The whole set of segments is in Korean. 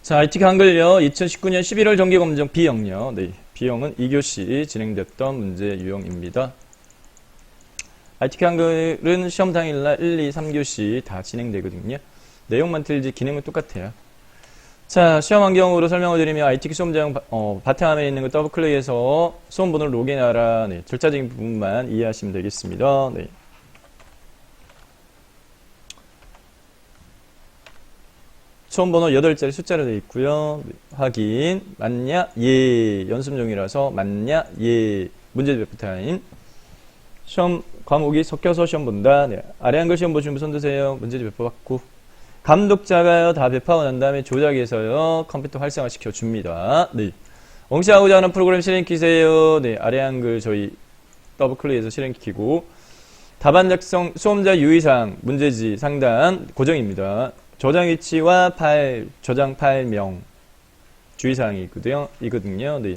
자, IT 한글요. 2019년 11월 정기검정 B형요. 네, B형은 2교시 진행됐던 문제 유형입니다. IT 한글은 시험 당일날 1, 2, 3교시 다 진행되거든요. 내용만 틀리지 기능은 똑같아요. 자, 시험 환경으로 설명을 드리면 IT 수험장 바탕화면에 있는 거 더블 클릭해서 수험 번호를 로그인하라. 네, 절차적인 부분만 이해하시면 되겠습니다. 네. 수험 번호 8자리 숫자로 되어 있고요. 확인. 맞냐? 예. 연습용이라서 맞냐? 예. 문제 배포 타임. 시험 과목이 섞여서 시험 본다. 네. 아래 한글 시험 보시는 분 손 드세요. 문제 배포 받고. 감독자가요. 다 배포하고 난 다음에 조작해서요. 컴퓨터 활성화 시켜줍니다. 네. 엉시하고자 하는 프로그램 실행키세요. 네. 아래 한글 저희 더블 클릭해서 실행키고. 답안 작성 수험자 유의사항 문제지 상단 고정입니다. 저장 위치와 파일, 저장 파일명 주의사항이 이거든요. 네.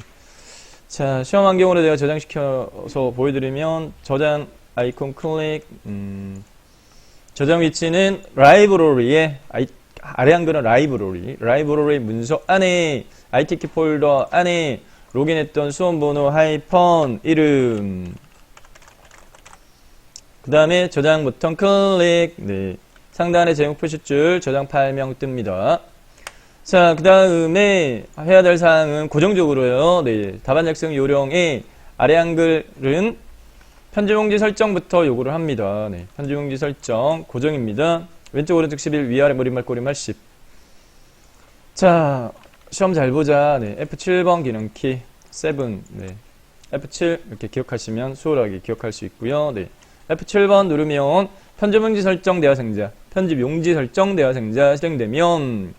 자, 시험 환경으로 제가 저장시켜서 보여드리면 저장 아이콘 클릭, 저장 위치는 라이브러리에 아래 한글은 라이브러리 문서 안에 IT키 폴더 안에 로그인했던 수험번호 하이펀 이름 그 다음에 저장 버튼 클릭. 네. 상단에 제목 표시줄 저장 파일명 뜹니다. 자, 그 다음에 해야 될 사항은 고정적으로요. 네, 답안 작성 요령에 아래 한글은 편집용지 설정부터 요구를 합니다. 네, 편집용지 설정 고정입니다. 왼쪽 오른쪽 11 위아래 머릿말 꼬리말 10. 자, 시험 잘 보자. 네, F7번 기능키 7. 네, F7 이렇게 기억하시면 수월하게 기억할 수 있고요. 네, F7번 누르면 편집용지 설정 대화상자, 편집용지 설정 대화상자 실행되면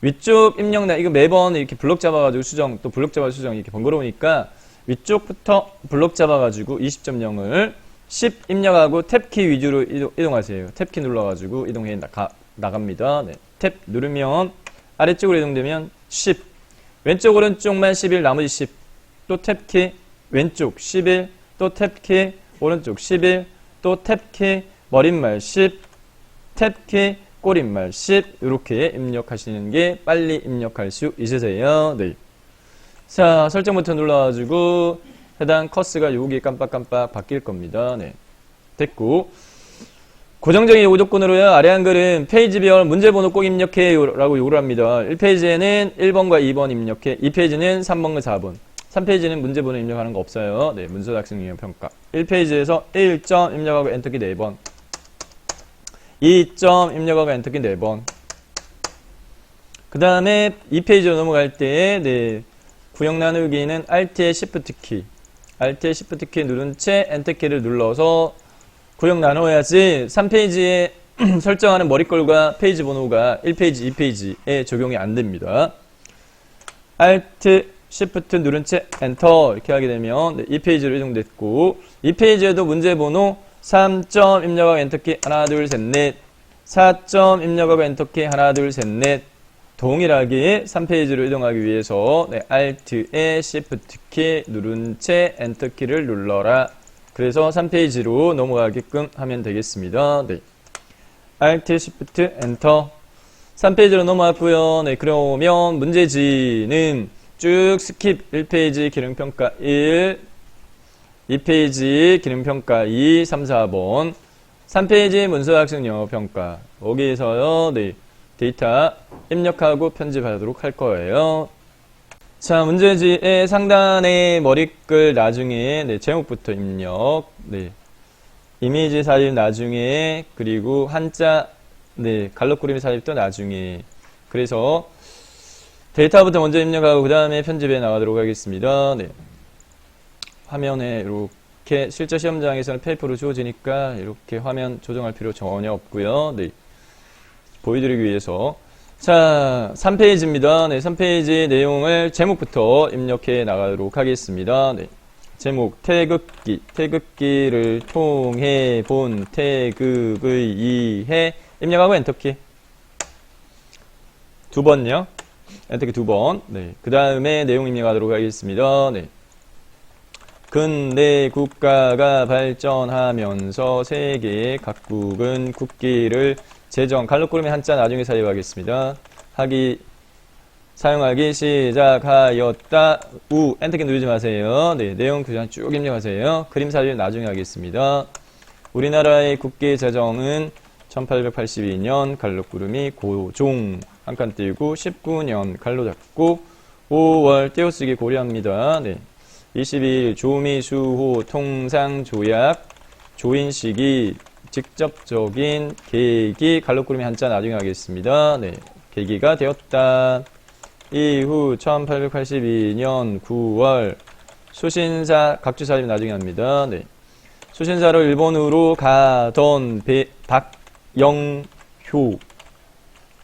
위쪽 입력란, 이거 매번 이렇게 블럭 잡아가지고 수정, 또 블럭 잡아 수정 이렇게 번거로우니까 위쪽부터 블럭 잡아가지고 20.0을 10 입력하고 탭키 위주로 이동하세요. 탭키 눌러가지고 이동해 나갑니다. 네. 탭 누르면 아래쪽으로 이동되면 10, 왼쪽 오른쪽만 11, 나머지 10, 또 탭키 왼쪽 11, 또 탭키 오른쪽 11, 또 탭키 머릿말 10, 탭키 꼬릿말 10 이렇게 입력하시는 게 빨리 입력할 수 있으세요. 네. 자, 설정 버튼 눌러가지고 해당 커스가 여기 깜빡깜빡 바뀔 겁니다. 네. 됐고 고정적인 요구 조건으로요. 아래 한글은 페이지별 문제번호 꼭 입력해 라고 요구를 합니다. 1페이지에는 1번과 2번 입력해, 2페이지는 3번과 4번, 3페이지는 문제번호 입력하는 거 없어요. 네, 문서 작성 유형 평가. 1페이지에서 1점 입력하고 엔터키 4번, 2점 입력하고 엔터키 4번. 그 다음에 2페이지로 넘어갈 때, 네, 구역 나누기는 Alt의 Shift 키, Alt의 Shift 키 누른 채 엔터키를 눌러서 구역 나눠야지 3페이지에 설정하는 머릿글과 페이지 번호가 1페이지, 2페이지에 적용이 안 됩니다. Alt, Shift 누른 채 엔터 이렇게 하게 되면 네, 2페이지로 이동됐고, 2페이지에도 문제번호 3점 입력하고 엔터키 하나 둘 셋 넷, 4점 입력하고 엔터키 하나 둘 셋 넷. 동일하게 3페이지로 이동하기 위해서 네, Alt의 Shift 키 누른 채 엔터키를 눌러라. 그래서 3페이지로 넘어가게끔 하면 되겠습니다. 네. Alt Shift 엔터. 3페이지로 넘어왔고요. 네, 그러면 문제지는 쭉 스킵 1페이지 기능평가 1, 2페이지 기능평가 2, 3, 4번, 3페이지 문서학습 영어평가. 여기에서요, 네, 데이터 입력하고 편집하도록 할 거예요. 자, 문제지의 상단에 머릿글 나중에 네, 제목부터 입력, 네, 이미지 사진 나중에, 그리고 한자, 네, 갈록그림 사진도 나중에. 그래서 데이터부터 먼저 입력하고 그 다음에 편집해 나가도록 하겠습니다. 네. 화면에 이렇게 실제 시험장에서는 페이퍼로 주어지니까 이렇게 화면 조정할 필요 전혀 없고요. 네. 보여드리기 위해서. 자, 3페이지입니다. 네, 3페이지 내용을 제목부터 입력해 나가도록 하겠습니다. 네. 제목, 태극기를 통해 본 태극의 이해 입력하고 엔터키. 2번요. 엔터키 2번. 네. 그 다음에 내용 입력하도록 하겠습니다. 네. 근대 국가가 발전하면서 세계 각국은 국기를 제정, 갈록구름의 한자 나중에 사용하겠습니다. 하기 사용하기 시작하였다. 엔터키 누르지 마세요. 네, 내용 그냥 쭉 입력하세요. 그림 사진 나중에 하겠습니다. 우리나라의 국기 제정은 1882년 갈록구름이 고종 한 칸 띄고 19년 갈로 잡고 5월 떼어쓰기 고려합니다. 네. 22일 조미수호 통상조약 조인식이 직접적인 계기 갈록구름이 한자 나중에 하겠습니다. 네. 계기가 되었다. 이후 1882년 9월 수신사 각주사님 나중에 합니다. 네. 수신사로 일본으로 가던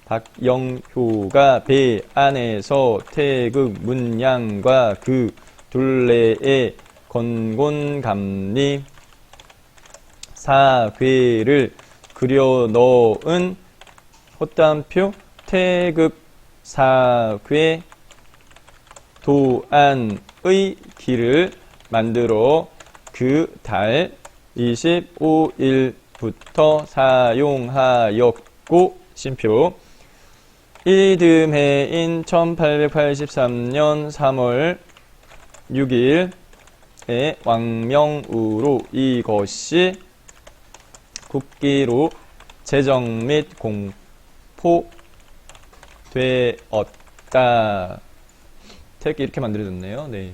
박영효가 배 안에서 태극 문양과 그 둘레에 건곤감리 사괴를 그려 넣은 호땀표 태극 사괴 도안의 길을 만들어 그 달 25일부터 사용하였고 쉼표 이듬해인 1883년 3월 6일에 왕명으로 이것이 국기로 제정 및 공포되었다. 태극기 이렇게 만들어졌네요. 네.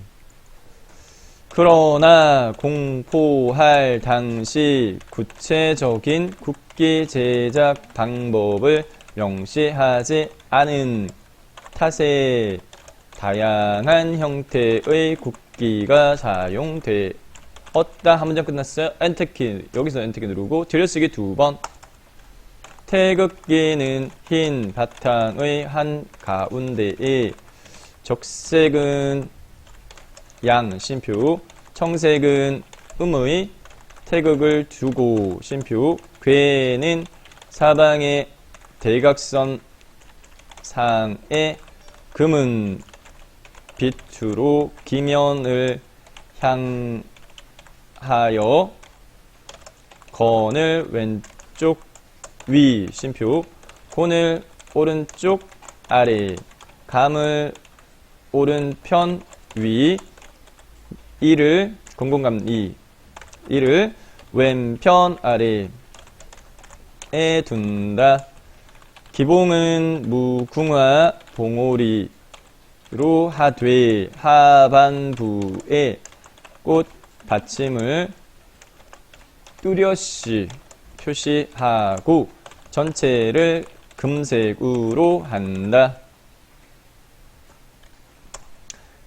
그러나 공포할 당시 구체적인 국기 제작 방법을 명시하지 않은 탓에 다양한 형태의 국기가 사용되었다. 한 문장 끝났어요. 엔터키, 여기서 엔터키 누르고 들여쓰기 2번. 태극기는 흰 바탕의 한 가운데에 적색은 양 쉼표, 청색은 음의 태극을 두고 쉼표, 괴는 사방의 대각선 상에 금은 빛으로 기면을 향하여 건을 왼쪽 위 쉼표, 곤을 오른쪽 아래, 감을 오른편 위, 이를 공공감이 이를 왼편 아래에 둔다. 기봉은 무궁화 봉오리로 하되 하반부에 꽃 받침을 뚜렷이 표시하고 전체를 금색으로 한다.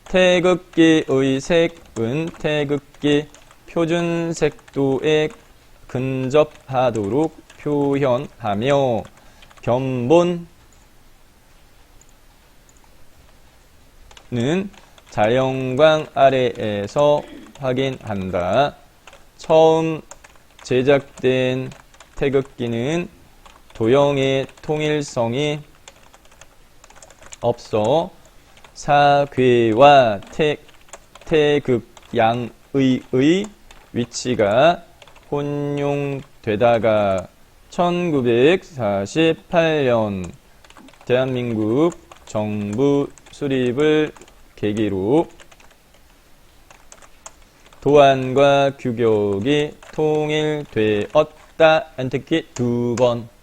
태극기의 색은 태극기 표준 색도에 근접하도록 표현하며 견본은 자연광 아래에서 확인한다. 처음 제작된 태극기는 도형의 통일성이 없어 사괴와 태극양의 위치가 혼용되다가 1948년 대한민국 정부 수립을 계기로 도안과 규격이 통일되었다. 엔터키 2번.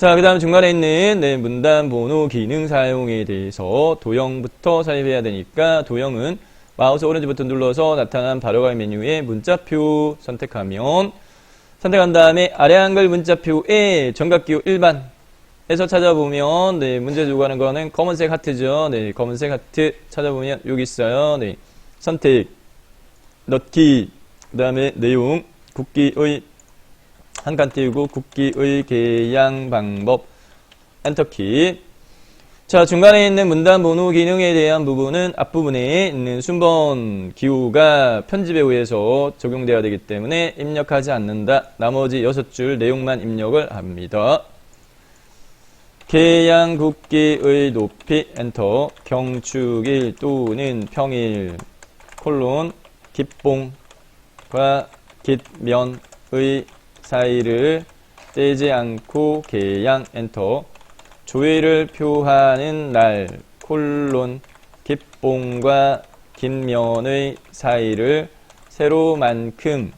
자, 그 다음 중간에 있는 문단 번호 기능 사용에 대해서 도형부터 삽입해야 되니까 도형은 마우스 오른쪽 버튼 눌러서 나타난 바로가기 메뉴에 문자표 선택하면 선택한 다음에 아래 한글 문자표에 정각기호 1반에서 찾아보면 문제 주고하는 거는 검은색 하트죠. 검은색 하트 찾아보면 여기 있어요. 선택, 넣기, 그 다음에 내용, 국기의 한 칸 띄우고 국기의 개양 방법 엔터키. 자, 중간에 있는 문단 번호 기능에 대한 부분은 앞부분에 있는 순번 기호가 편집에 의해서 적용되어야 되기 때문에 입력하지 않는다. 나머지 6줄 내용만 입력을 합니다. 개양 국기의 높이 엔터, 경축일 또는 평일 콜론 깃봉과 깃면의 사이를 떼지 않고 개양 엔터, 조회를 표하는 날 콜론 깃봉과 깃면의 사이를 세로만큼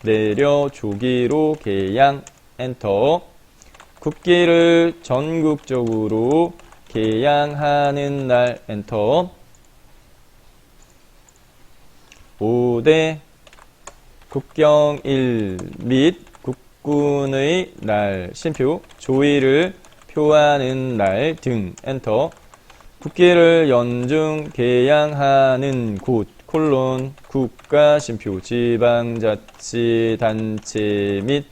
내려 조기로 개양 엔터. 국기를 전국적으로 개양하는 날 엔터. 5대 국경일 및 국군의 날 쉼표 조의를 표하는 날 등 엔터. 국기를 연중 개양하는 곳 콜론 국가 쉼표 지방자치단체 및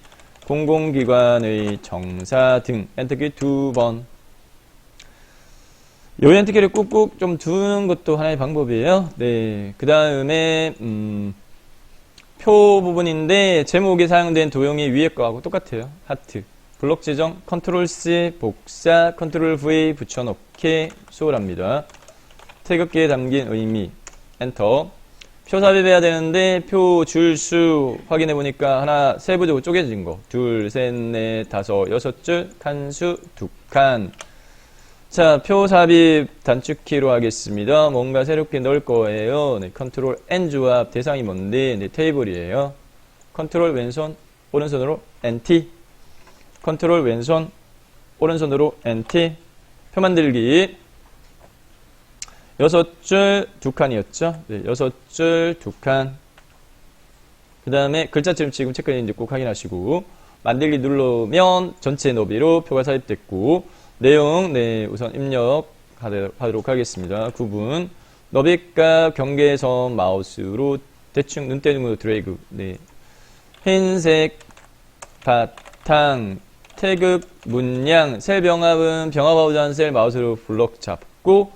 공공기관의 정사 등 엔터키 2번. 요 엔터키를 꾹꾹 좀 두는 것도 하나의 방법이에요. 네, 그 다음에 표 부분인데 제목에 사용된 도형이 위에 거하고 똑같아요. 하트. 블록 지정, 컨트롤 C, 복사, 컨트롤 V 붙여넣기, 수월합니다. 태극기에 담긴 의미, 엔터. 표 삽입해야 되는데 표 줄수 확인해보니까 하나 세부적으로 쪼개진 거. 둘, 셋, 넷, 다섯, 여섯 줄, 칸수, 두 칸. 자, 표 삽입 단축키로 하겠습니다. 뭔가 새롭게 넣을 거예요. 네, 컨트롤 N 조합 대상이 뭔데? 네, 테이블이에요. 컨트롤 왼손, 오른손으로 NT. 컨트롤 왼손, 오른손으로 NT. 표 만들기. 6줄 2칸이었죠? 네, 6줄 2칸. 그 다음에 글자처럼 지금 체크인지 꼭 확인하시고, 만들기 누르면 전체 너비로 표가 삽입됐고, 내용, 네, 우선 입력하도록 하겠습니다. 구분. 너비값 경계선 마우스로 대충 눈대중으로 드래그. 네. 흰색 바탕. 태극, 문양, 셀 병합은 병합하고자 셀 마우스로 블럭 잡고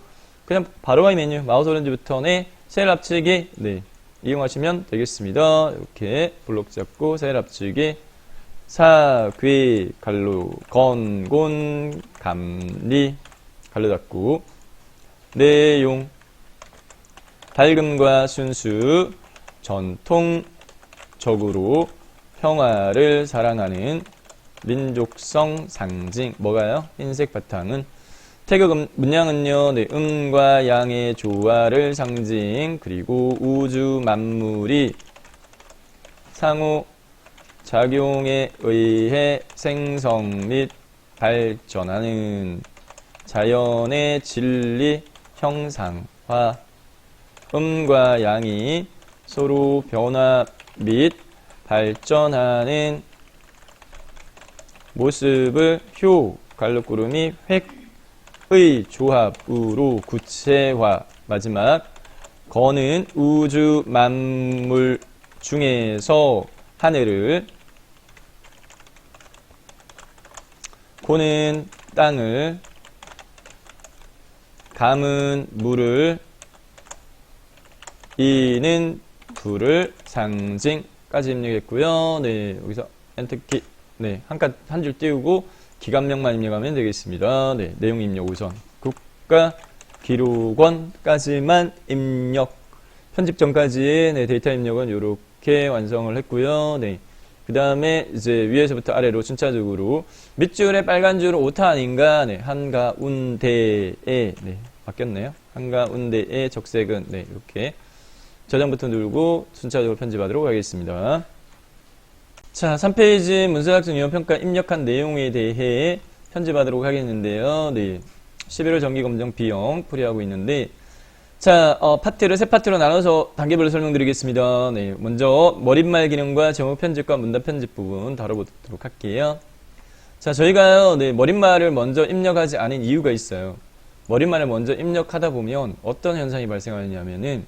그냥 바로바이 메뉴 마우스 오렌지부터의 셀 합치기 네, 이용하시면 되겠습니다. 이렇게 블럭 잡고 셀 합치기 사, 귀, 갈로, 건, 곤, 감리 갈로 닫고 내용 밝음과 순수 전통적으로 평화를 사랑하는 민족성 상징. 뭐가요? 흰색 바탕은. 태극 문양은요, 네, 음과 양의 조화를 상징. 그리고 우주 만물이 상호 작용에 의해 생성 및 발전하는 자연의 진리 형상화. 음과 양이 서로 변화 및 발전하는 모습을 효, 갈로구름이 획의 조합으로 구체화. 마지막 거는 우주 만물 중에서 하늘을, 고는 땅을, 감은 물을, 이는 불을 상징까지 입력했고요. 네, 여기서 엔터키 네, 한 줄 띄우고 기관명만 입력하면 되겠습니다. 네, 내용 입력 우선 국가 기록원까지만 입력. 편집 전까지의 네, 데이터 입력은 이렇게 완성을 했고요. 네, 그 다음에 이제 위에서부터 아래로 순차적으로 밑줄에 빨간 줄은 오타 아닌가? 네, 한가운데에 네, 바뀌었네요. 한가운데에 적색은 네, 이렇게 저장 버튼 누르고 순차적으로 편집하도록 하겠습니다. 자, 3페이지 문서작성 유형평가 입력한 내용에 대해 편집하도록 하겠는데요. 네. 11월 정기검정 비용 풀이하고 있는데, 자, 파트를 세 파트로 나눠서 단계별로 설명드리겠습니다. 네. 먼저, 머릿말 기능과 제목 편집과 문답 편집 부분 다뤄보도록 할게요. 자, 저희가요, 네, 머릿말을 먼저 입력하지 않은 이유가 있어요. 머릿말을 먼저 입력하다 보면 어떤 현상이 발생하느냐면은,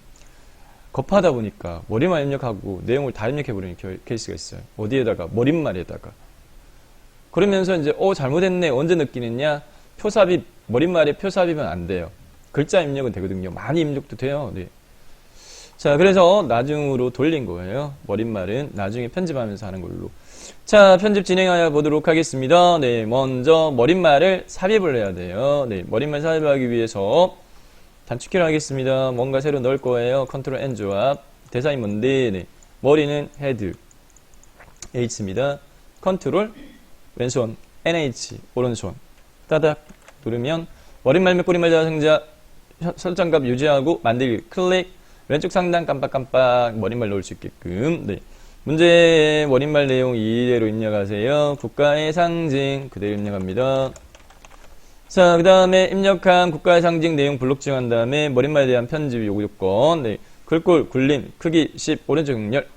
겁하다 보니까 머릿말 입력하고 내용을 다 입력해버리는 케이스가 있어요. 어디에다가? 머릿말에다가. 그러면서 이제 잘못했네. 언제 느끼느냐? 표삽입, 머릿말에 표삽입은 안 돼요. 글자 입력은 되거든요. 많이 입력도 돼요. 네. 자, 그래서 나중으로 돌린 거예요. 머릿말은 나중에 편집하면서 하는 걸로. 자, 편집 진행하여 보도록 하겠습니다. 네, 먼저 머릿말을 삽입을 해야 돼요. 네, 머릿말 삽입하기 위해서 단축키를 하겠습니다. 뭔가 새로 넣을 거예요. 컨트롤 N 조합. 대상이 뭔데? 네. 머리는 헤드. H입니다. 컨트롤 왼손 NH 오른손 따닥 누르면 머릿말 및 꼬릿말 대화상자 설정값 유지하고 만들기 클릭. 왼쪽 상단 깜빡깜빡 머릿말 넣을 수 있게끔. 네. 문제의 머릿말 내용 이대로 입력하세요. 국가의 상징 그대로 입력합니다. 자, 그 다음에 입력한 국가의 상징 내용 블록 지정한 다음에 머릿말에 대한 편집 요구 요건. 네. 글꼴, 굴림, 크기 10, 오른쪽 역렬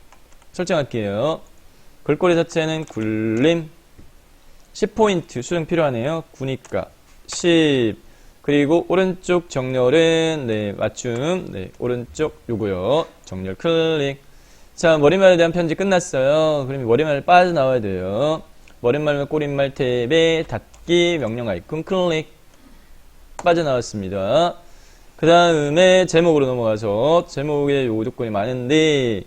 설정할게요. 글꼴의 자체는 굴림 10포인트 수정 필요하네요. 9니까 10. 그리고 오른쪽 정렬은 네, 맞춤. 네, 오른쪽 요거요. 정렬 클릭. 자, 머릿말에 대한 편집 끝났어요. 그럼 머릿말 빠져나와야 돼요. 머릿말과 꼬릿말 탭에 닫기 명령 아이콘 클릭. 빠져나왔습니다. 그 다음에 제목으로 넘어가서 제목에 요구 조건이 많은데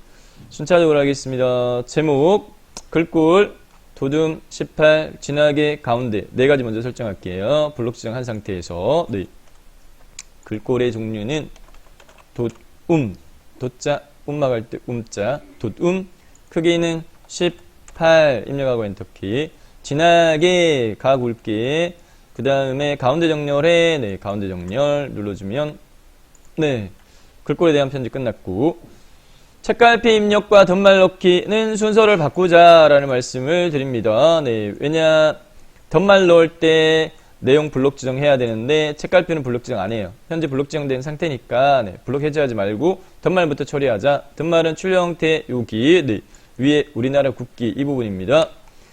순차적으로 하겠습니다. 제목, 글꼴, 도둠, 18, 진하게, 가운데 4가지 먼저 설정할게요. 블록 지정한 상태에서. 네. 글꼴의 종류는 돛, 도자, 음막할 때 음자, 돛, 크기는 18 입력하고 엔터키. 진하게, 가 굵게. 그 다음에 가운데 정렬해. 네, 가운데 정렬 눌러주면 네, 글꼴에 대한 편집 끝났고, 책갈피 입력과 덧말 넣기는 순서를 바꾸자라는 말씀을 드립니다. 네, 왜냐 덧말 넣을 때 내용 블록 지정해야 되는데 책갈피는 블록 지정 안 해요. 현재 블록 지정된 상태니까 네, 블록 해제하지 말고 덧말부터 처리하자. 덧말은 출력 형태 여기 네, 위에 우리나라 국기 이 부분입니다.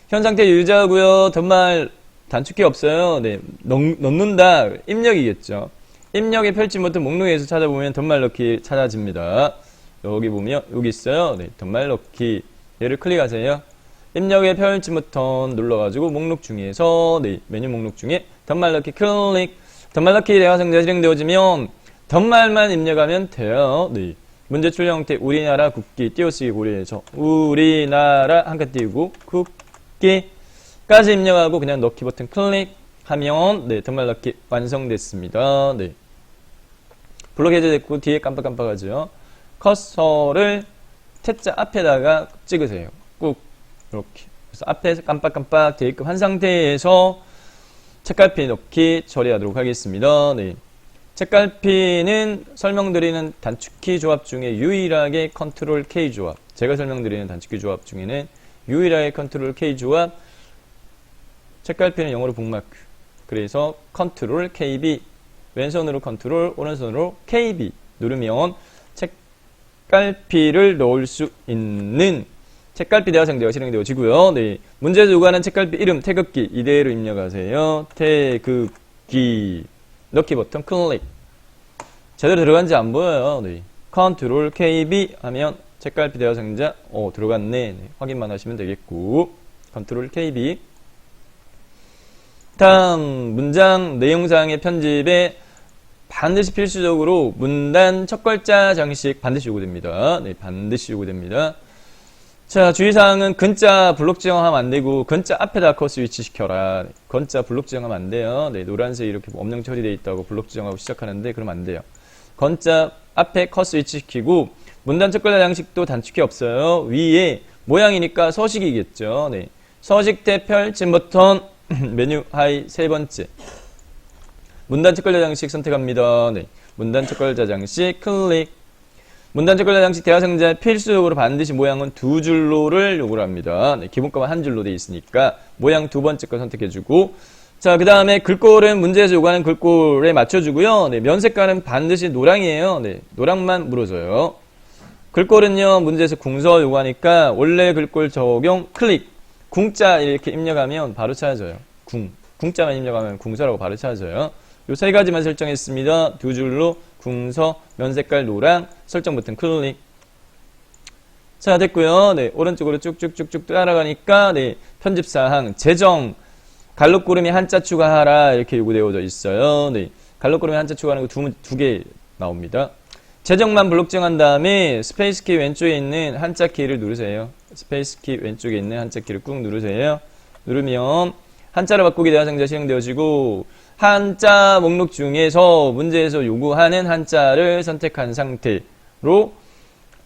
현 상태 유지하고요. 덧말 단축키 없어요. 네, 넣는다 입력이겠죠. 입력의 펼침 버튼 목록에서 찾아보면 덧말 넣기 찾아집니다. 여기 보면 여기 있어요. 네, 덧말 넣기 얘를 클릭하세요. 입력의 펼침 버튼 눌러가지고 목록 중에서 네, 메뉴 목록 중에 덧말 넣기 클릭. 덧말 넣기 대화상자 실행되어지면 덧말만 입력하면 돼요. 네, 문제 출력 형태 우리나라 국기 띄어쓰기 고려해서 우리나라 한 칸 띄우고 국기 까지 입력하고 그냥 넣기 버튼 클릭하면 네, 덧말 넣기 완성됐습니다. 네. 블록 해제됐고 뒤에 깜빡깜빡하죠. 커서를 태자 앞에다가 찍으세요. 꾹 이렇게. 그래서 앞에서 깜빡깜빡 되게끔 한 상태에서 책갈피 넣기 처리하도록 하겠습니다. 네. 책갈피는 설명드리는 단축키 조합 중에 유일하게 컨트롤 K 조합. 제가 설명드리는 단축키 조합 중에는 유일하게 컨트롤 K 조합. 책갈피는 영어로 북마크. 그래서 컨트롤 KB. 왼손으로 컨트롤, 오른손으로 KB 누르면 책갈피를 넣을 수 있는 책갈피 대화상자가 실행되어지고요. 네. 문제에서 요구하는 책갈피 이름, 태극기 이대로 입력하세요. 태극기 넣기 버튼 클릭. 제대로 들어간지 안 보여요. 네. 컨트롤 KB 하면 책갈피 대화상자 들어갔네. 네. 확인만 하시면 되겠고 컨트롤 KB. 다음 문장 내용사항의 편집에 반드시 필수적으로 문단 첫 글자 장식 반드시 요구됩니다. 네, 반드시 요구됩니다. 자, 주의사항은 근자 블록 지정하면 안 되고 근자 앞에다 커서 위치시켜라. 네, 건자 블록 지정하면 안 돼요. 네, 노란색 이렇게 엄령 처리되어 있다고 블록 지정하고 시작하는데 그러면 안 돼요. 건자 앞에 커서 위치시키고 문단 첫 글자 장식도 단축키 없어요. 위에 모양이니까 서식이겠죠. 네, 서식 탭 펼침 버튼 메뉴 하이 세 번째 문단 첫 글자 장식 선택합니다. 네, 문단 첫 글자 장식 클릭. 문단 첫 글자 장식 대화상자 필수적으로 반드시 모양은 2줄로를 요구를 합니다. 네, 기본값은 한 줄로 되어 있으니까 모양 두 번째 거 선택해주고, 자, 그 다음에 글꼴은 문제에서 요구하는 글꼴에 맞춰주고요. 네, 면 색깔은 반드시 노랑이에요. 네, 노랑만 물어줘요. 글꼴은요, 문제에서 궁서 요구하니까 원래 글꼴 적용 클릭. 궁자 이렇게 입력하면 바로 찾아져요. 궁자만 입력하면 궁서라고 바로 찾아져요. 요 세 가지만 설정했습니다. 두 줄로 궁서, 면 색깔 노랑, 설정 버튼 클릭. 자, 됐고요. 네, 오른쪽으로 쭉쭉쭉쭉 따라가니까 네, 편집사항 재정 갈록구름이 한자 추가하라 이렇게 요구되어져 있어요. 네, 갈록구름이 한자 추가하는 거 두 개 나옵니다. 재정만 블록 지정한 다음에 스페이스 키 왼쪽에 있는 한자 키를 누르세요. 스페이스 키 왼쪽에 있는 한자 키를 꾹 누르세요. 누르면 한자로 바꾸기 대화상자 실행되어지고 한자 목록 중에서 문제에서 요구하는 한자를 선택한 상태로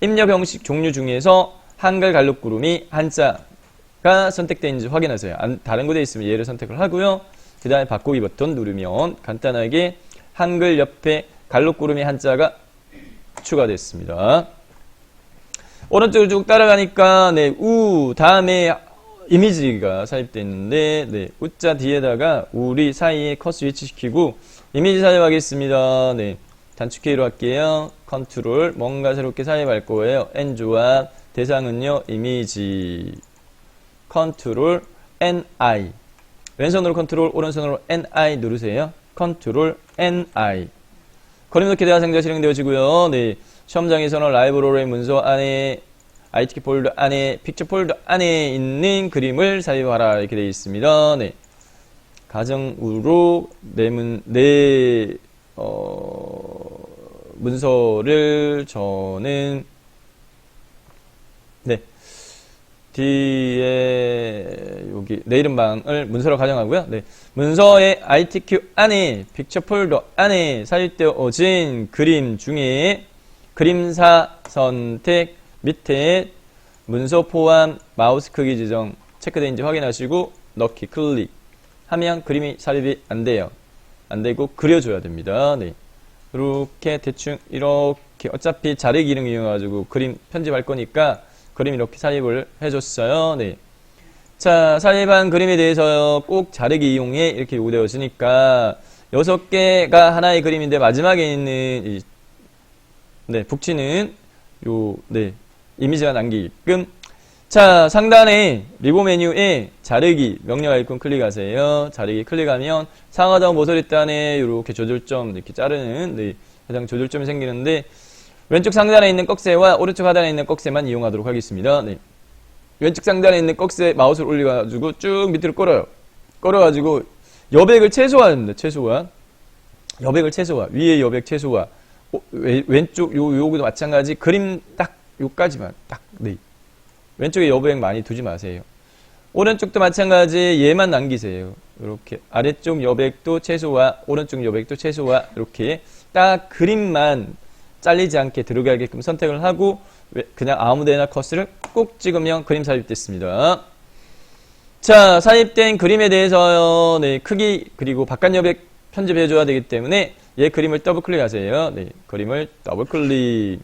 입력 형식 종류 중에서 한글 갈록구름이 한자가 선택되어 있는지 확인하세요. 다른 거 돼 있으면 얘를 선택을 하고요. 그 다음에 바꾸기 버튼 누르면 간단하게 한글 옆에 갈록구름이 한자가 추가됐습니다. 오른쪽을 쭉 따라가니까 네, 우 다음에 이미지가 삽입되어 있는데 네, 우자 뒤에다가 우리 사이에 커서 위치시키고 이미지 삽입하겠습니다. 네, 단축키로 할게요. 컨트롤 뭔가 새롭게 삽입할 거예요. N 조합 대상은요 이미지 컨트롤 NI 왼손으로 컨트롤 오른손으로 NI 누르세요. 컨트롤 NI 그림 넣기 대화 상자 실행되어지고요. 네, 시험장에서는 라이브러리 문서 안에 ITK 폴더 안에 픽처 폴더 안에 있는 그림을 삽입하라 이렇게 되어 있습니다. 네, 가정으로 문서를 저는 네 뒤에 여기 내 이름방을 문서로 가정하고요. 네, 문서의 ITQ 안에 픽처 폴더 안에 삽입되어진 그림 중에 그림사 선택 밑에 문서 포함 마우스 크기 지정 체크되는지 확인하시고 넣기 클릭 하면 그림이 삽입이 안 돼요. 안 되고 그려줘야 됩니다. 네, 이렇게 대충 이렇게 어차피 자르기 기능 이용해가지고 그림 편집할 거니까 그림 이렇게 삽입을 해줬어요. 네. 자, 삽입한 그림에 대해서요, 꼭 자르기 이용해 이렇게 요구되어지니까 6개가 하나의 그림인데 마지막에 있는 네, 북치는 네, 이미지가 남기게끔. 자, 상단에 리보 메뉴에 자르기 명령 아이콘 클릭하세요. 자르기 클릭하면 상하단 모서리단에 이렇게 조절점 이렇게 자르는 네, 해당 조절점이 생기는데 왼쪽 상단에 있는 꺽쇠와 오른쪽 하단에 있는 꺽쇠만 이용하도록 하겠습니다. 네. 왼쪽 상단에 있는 꺽쇠 마우스를 올려가지고 쭉 밑으로 끌어요. 끌어가지고 여백을 최소화합니다. 최소화. 여백을 최소화. 위에 여백 최소화. 왼쪽 요거도 마찬가지. 그림 딱 요까지만 딱. 네. 왼쪽에 여백 많이 두지 마세요. 오른쪽도 마찬가지. 얘만 남기세요. 이렇게 아래쪽 여백도 최소화, 오른쪽 여백도 최소화. 이렇게 딱 그림만 잘리지 않게 들어가게끔 선택을 하고 그냥 아무데나 커서를 꼭 찍으면 그림 삽입됐습니다. 자, 삽입된 그림에 대해서요. 네, 크기 그리고 바깥 여백 편집해 줘야 되기 때문에 얘 그림을 더블 클릭하세요. 네, 그림을 더블 클릭.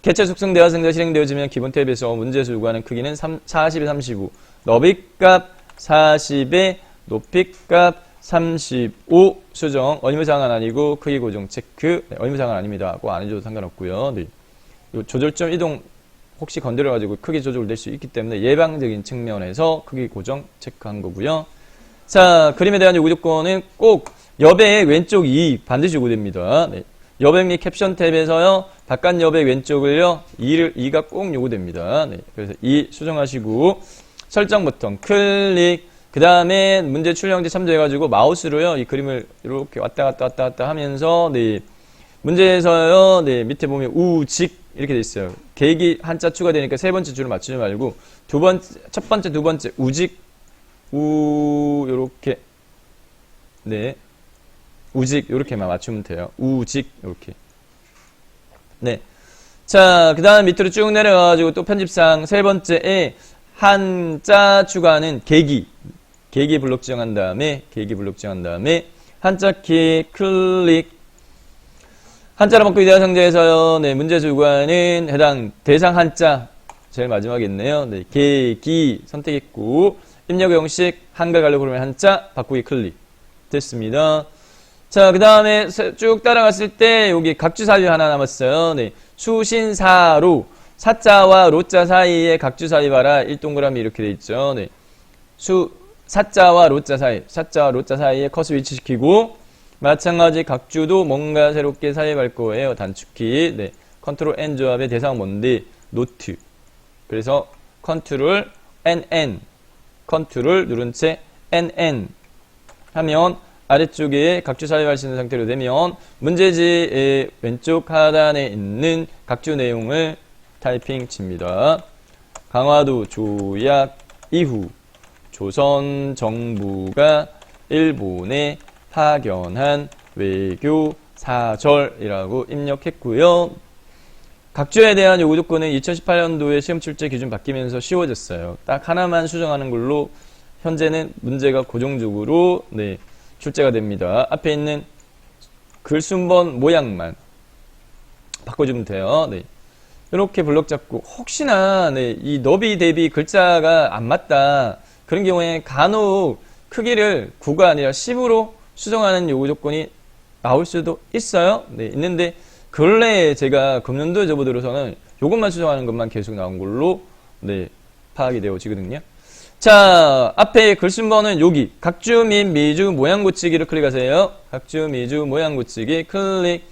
개체 속성 대화 상자 실행되어지면 기본 탭에서 문제에서 요구하는 크기는 40에 35, 너비값 40에 높이값 35 수정, 어림상한 아니고 크기 고정 체크. 네, 어림상한 아닙니다. 꼭 안 해줘도 상관없고요. 네. 요 조절점 이동 혹시 건드려가지고 크기 조절될 수 있기 때문에 예방적인 측면에서 크기 고정 체크한 거고요. 자, 그림에 대한 요구 조건은 꼭 여백 왼쪽 2 반드시 요구됩니다. 네. 여백 및 캡션 탭에서요. 바깥 여백 왼쪽을요. 2가 꼭 요구됩니다. 네. 그래서 2 수정하시고 설정 버튼 클릭. 그 다음에 문제 출력지 참조해가지고 마우스로요, 이 그림을 이렇게 왔다 갔다 하면서, 네. 문제에서요, 네. 밑에 보면 우직 이렇게 돼 있어요. 계기 한자 추가되니까 세 번째 줄을 맞추지 말고, 첫 번째, 두 번째, 우직, 요렇게. 네. 우직, 요렇게만 맞추면 돼요. 우직, 요렇게. 네. 자, 그 다음 밑으로 쭉 내려가가지고 또 편집상 세 번째에 한자 추가하는 계기 블록 지정한 다음에 한자키 클릭. 한자로 바꾸기 대화 상자에서요. 네, 문제에서 요구하는 해당 대상 한자 제일 마지막에 있네요. 네, 계기 선택했고 입력 형식 한글 갈로 그러면 한자 바꾸기 클릭 됐습니다. 자, 그 다음에 쭉 따라갔을 때 여기 각주 삽입 하나 남았어요. 네, 수신사로 사자와 로자 사이에 각주 삽입하라. 1동그라미 이렇게 돼 있죠. 네, 사자와 로자 사이에 커서 위치시키고 마찬가지 각주도 뭔가 새롭게 삽입할 거예요. 단축키. 네, 컨트롤 N 조합의 대상 뭔데? 노트. 그래서 컨트롤 NN 컨트롤 누른 채 NN 하면 아래쪽에 각주 삽입할 수 있는 상태로 되면 문제지의 왼쪽 하단에 있는 각주 내용을 타이핑 칩니다. 강화도 조약 이후 조선 정부가 일본에 파견한 외교 사절이라고 입력했고요. 각주에 대한 요구 조건은 2018년도에 시험 출제 기준 바뀌면서 쉬워졌어요. 딱 하나만 수정하는 걸로 현재는 문제가 고정적으로 네, 출제가 됩니다. 앞에 있는 글순번 모양만 바꿔주면 돼요. 네. 이렇게 블럭 잡고 혹시나 네, 이 너비 대비 글자가 안 맞다 그런 경우에 간혹 크기를 9가 아니라 10으로 수정하는 요구 조건이 나올 수도 있어요. 네, 있는데 근래에 제가 금년도에 접어들어서는 요것만 수정하는 것만 계속 나온 걸로 네, 파악이 되어지거든요. 자, 앞에 글순번은 여기 각주 및 미주 모양 고치기를 클릭하세요. 각주 미주 모양 고치기 클릭.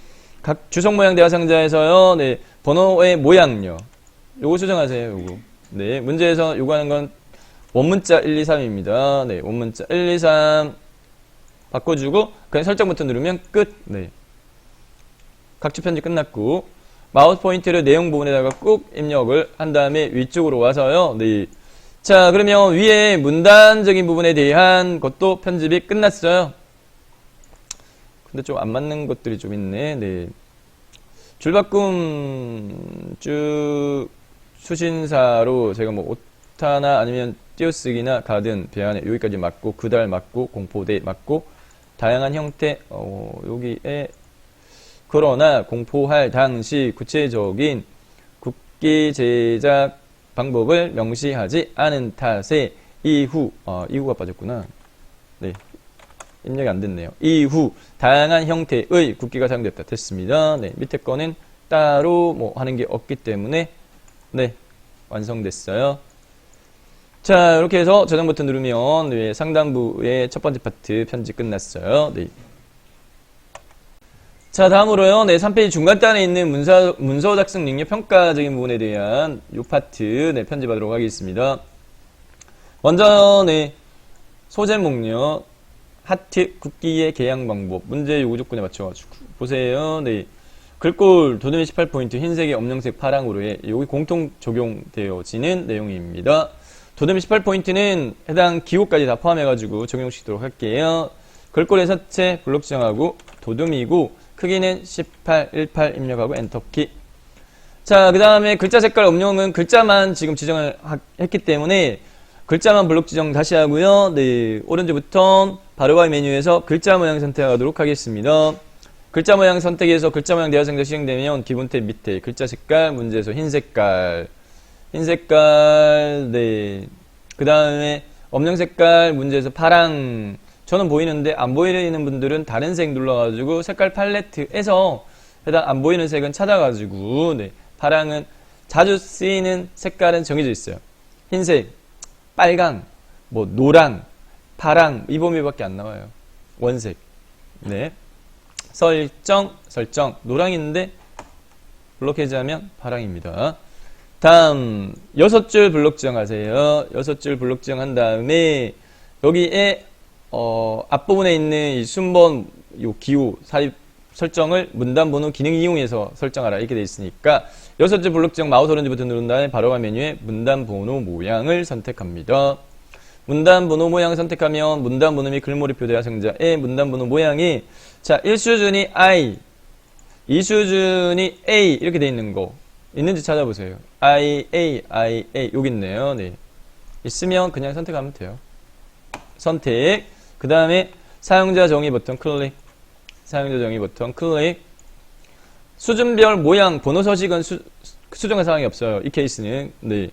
각 주석 모양 대화상자에서요. 네, 번호의 모양요. 요거 수정하세요. 요거. 네, 문제에서 요구하는 건 원문자 1, 2, 3입니다. 네, 원문자 1, 2, 3 바꿔주고 그냥 설정 버튼 누르면 끝. 네. 각주 편집 끝났고 마우스 포인트를 내용 부분에다가 꾹 입력을 한 다음에 위쪽으로 와서요. 네. 자, 그러면 위에 문단적인 부분에 대한 것도 편집이 끝났어요. 근데 좀 안 맞는 것들이 좀 있네. 네. 줄바꿈 쭉 수신사로 제가 뭐 오타나 아니면 띄어쓰기나 가든 배안에 여기까지 맞고 그달 맞고 공포대 맞고 다양한 형태 여기에 그러나 공포할 당시 구체적인 국기 제작 방법을 명시하지 않은 탓에 이후가 빠졌구나. 네. 입력이 안 됐네요. 이후 다양한 형태의 국기가 사용됐다. 됐습니다. 네. 밑에 거는 따로 뭐 하는 게 없기 때문에 네. 완성됐어요. 자, 이렇게 해서 저장 버튼 누르면 네, 상단부의 첫 번째 파트 편집 끝났어요. 네. 자, 다음으로요. 네, 3페이지 중간단에 있는 문서 작성 능력 평가적인 부분에 대한 요 파트 네, 편집하도록 하겠습니다. 먼저 네, 소재 목록 하트 국기의 개양 방법 문제 요구 조건에 맞춰가지고 보세요. 네, 글꼴 도듬이 18포인트 흰색에 엄령색 파랑으로 해 여기 공통 적용되어지는 내용입니다. 도듬이 18포인트는 해당 기호까지 다 포함해가지고 적용시키도록 할게요. 글꼴의 서체 블록 지정하고 도듬이고 크기는 18, 18 입력하고 엔터키. 자, 그 다음에 글자 색깔 엄령은 글자만 지금 지정을 했기 때문에 글자만 블록 지정 다시 하고요. 네, 오른쪽부터 바로바이 메뉴에서 글자 모양 선택하도록 하겠습니다. 글자 모양 선택해서 글자 모양 대화상자 시행되면 기본 탭 밑에 글자 색깔 문제에서 흰 색깔 네. 그 다음에 엄령 색깔 문제에서 파랑 저는 보이는데 안 보이는 분들은 다른 색 눌러가지고 색깔 팔레트에서 해당 안 보이는 색은 찾아가지고 네. 파랑은 자주 쓰이는 색깔은 정해져 있어요. 흰색, 빨강, 뭐 노랑, 파랑 이 범위밖에 안 나와요. 원색. 네. 설정 노랑인데 블록 해제하면 파랑입니다. 다음 6줄 블록 지정하세요. 6줄 블록 지정한 다음에 여기에 앞부분에 있는 이 순번 요 기호 사입 설정을 문단 번호 기능 이용해서 설정하라 이렇게 되어 있으니까 6줄 블록 지정 마우스 오른쪽 버튼 누른 다음에 바로가 메뉴에 문단 번호 모양을 선택합니다. 문단 번호 모양 선택하면 문단 번호 및 글몰이표 대화상자의 문단 번호 모양이 자 1수준이 I 2수준이 A 이렇게 되어 있는 거 있는지 찾아보세요. IA 여기 있네요. 네. 있으면 그냥 선택하면 돼요. 선택 그 다음에 사용자 정의 버튼 클릭 수준별 모양 번호 서식은 수정할 사항이 없어요. 이 케이스는 네.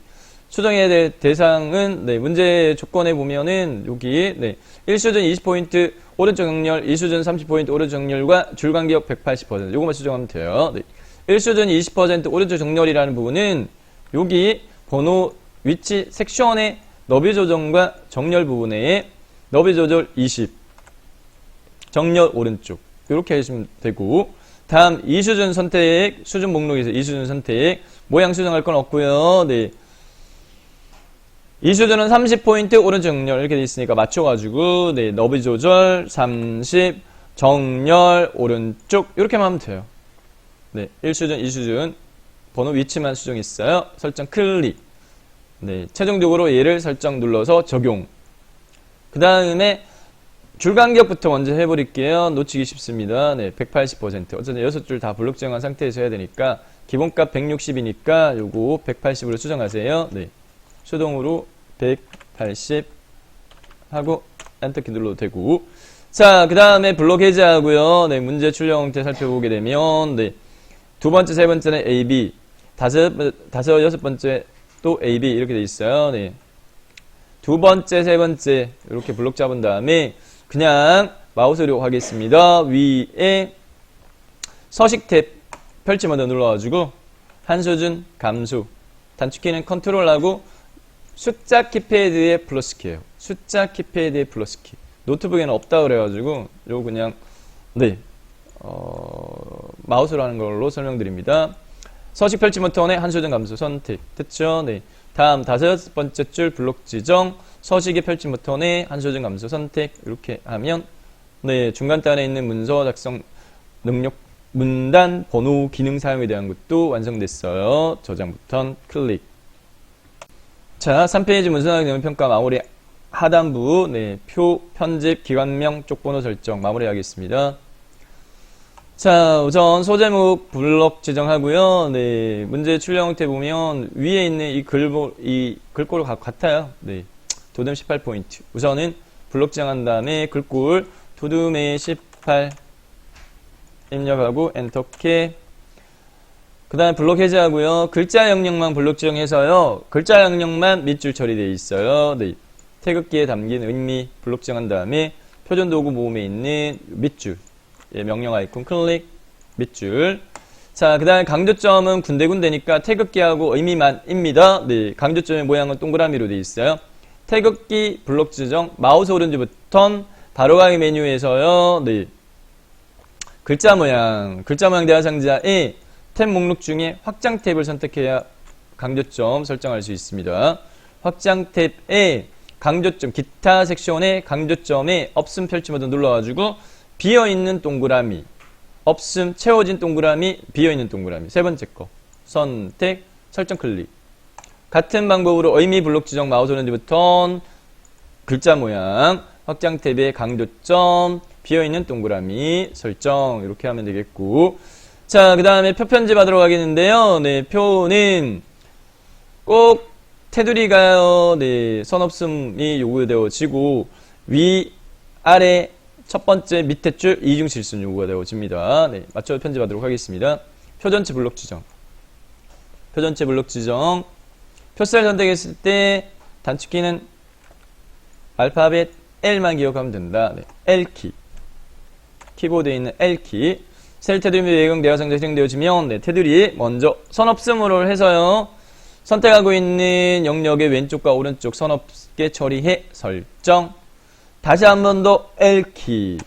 수정해야 될 대상은 네, 문제 조건에 보면은 여기 네, 1수준 20포인트 오른쪽 정렬 2수준 30포인트 오른쪽 정렬과 줄간격 180% 요것만 수정하면 돼요. 네. 1수준 20% 오른쪽 정렬이라는 부분은 여기 번호 위치 섹션의 너비 조정과 정렬 부분에 너비 조절 20 정렬 오른쪽 이렇게 해주시면 되고 다음 2수준 선택 수준 목록에서 2수준 선택 모양 수정할 건 없고요. 네. 2수준은 30포인트 오른쪽 정렬 이렇게 되어 있으니까 맞춰가지고 네, 너비 조절 30 정렬 오른쪽 이렇게만 하면 돼요. 네, 1수준 2수준 번호 위치만 수정했어요. 설정 클릭 네, 최종적으로 얘를 설정 눌러서 적용 그 다음에 줄간격부터 먼저 해버릴게요. 놓치기 쉽습니다. 네, 180% 어쨌든 6줄 다 블록 지정한 상태에서 해야 되니까 기본값 160이니까 요거 180으로 수정하세요. 네. 수동으로 180 하고 엔터키 눌러도 되고. 자, 그 다음에 블록 해제하고요. 네, 문제 출력 형태 살펴보게 되면, 네, 두 번째, 세 번째는 AB, 다섯, 여섯 번째 또 AB 이렇게 돼 있어요. 네. 두 번째, 세 번째 이렇게 블록 잡은 다음에 그냥 마우스로 하겠습니다. 위에 서식 탭 펼치마다 눌러가지고 한수준 감수 단축키는 컨트롤하고 숫자 키패드의 플러스키예요. 숫자 키패드의 플러스키. 노트북에는 없다 그래가지고 요거 그냥 네 마우스로 하는 걸로 설명드립니다. 서식 펼치 버튼에 한수준 감수 선택 됐죠? 네. 다음 다섯 번째 줄 블록 지정 서식의 펼치 버튼에 한수준 감수 선택 이렇게 하면 네 중간 단에 있는 문서 작성 능력 문단 번호 기능 사용에 대한 것도 완성됐어요. 저장 버튼 클릭. 자 3페이지 문서나 내용 평가 마무리 하단부 네, 표 편집 기관명 쪽번호 설정 마무리하겠습니다. 자, 우선 소제목 블록 지정하고요. 네, 문제 출력 형태 보면 위에 있는 이 글꼴 같아요. 네, 도듬 18포인트. 우선은 블록 지정한 다음에 글꼴 도듬의 18 입력하고 엔터키. 그 다음에 블록 해제하고요. 글자 영역만 블록 지정해서요. 글자 영역만 밑줄 처리되어 있어요. 네, 태극기에 담긴 의미 블록 지정한 다음에 표준 도구 모음에 있는 밑줄. 예, 명령 아이콘 클릭, 밑줄. 자, 그 다음에 강조점은 군데군데니까 태극기하고 의미만입니다. 네, 강조점의 모양은 동그라미로 되어 있어요. 태극기 블록 지정, 마우스 오른쪽 버튼, 바로가기 메뉴에서요. 네, 글자 모양 대화상자에 탭 목록 중에 확장 탭을 선택해야 강조점 설정할 수 있습니다. 확장 탭에 강조점, 기타 섹션에 강조점에 없음 펼치 버튼 눌러가지고 비어있는 동그라미, 없음, 채워진 동그라미, 비어있는 동그라미. 세 번째 거. 선택, 설정 클릭. 같은 방법으로 의미 블록 지정 마우스 오른쪽 버튼, 글자 모양, 확장 탭에 강조점, 비어있는 동그라미, 설정. 이렇게 하면 되겠고. 자, 그 다음에 표 편집하도록 하겠는데요. 네, 표는 꼭 테두리가요. 네, 선없음이 요구되어지고, 위, 아래, 첫 번째 밑에 줄 이중 실순 요구가 되어집니다. 네, 맞춰 편집하도록 하겠습니다. 표 전체 블록 지정. 표 전체 블록 지정. 표셀 선택했을 때 단축키는 알파벳 L만 기억하면 된다. 네, L키. 키보드에 있는 L키. 셀 테두리 및 외경 대화상자 실행되어지면 네, 테두리 먼저 선없음으로 해서요. 선택하고 있는 영역의 왼쪽과 오른쪽 선없게 처리해 설정. 다시 한 번 더 L키.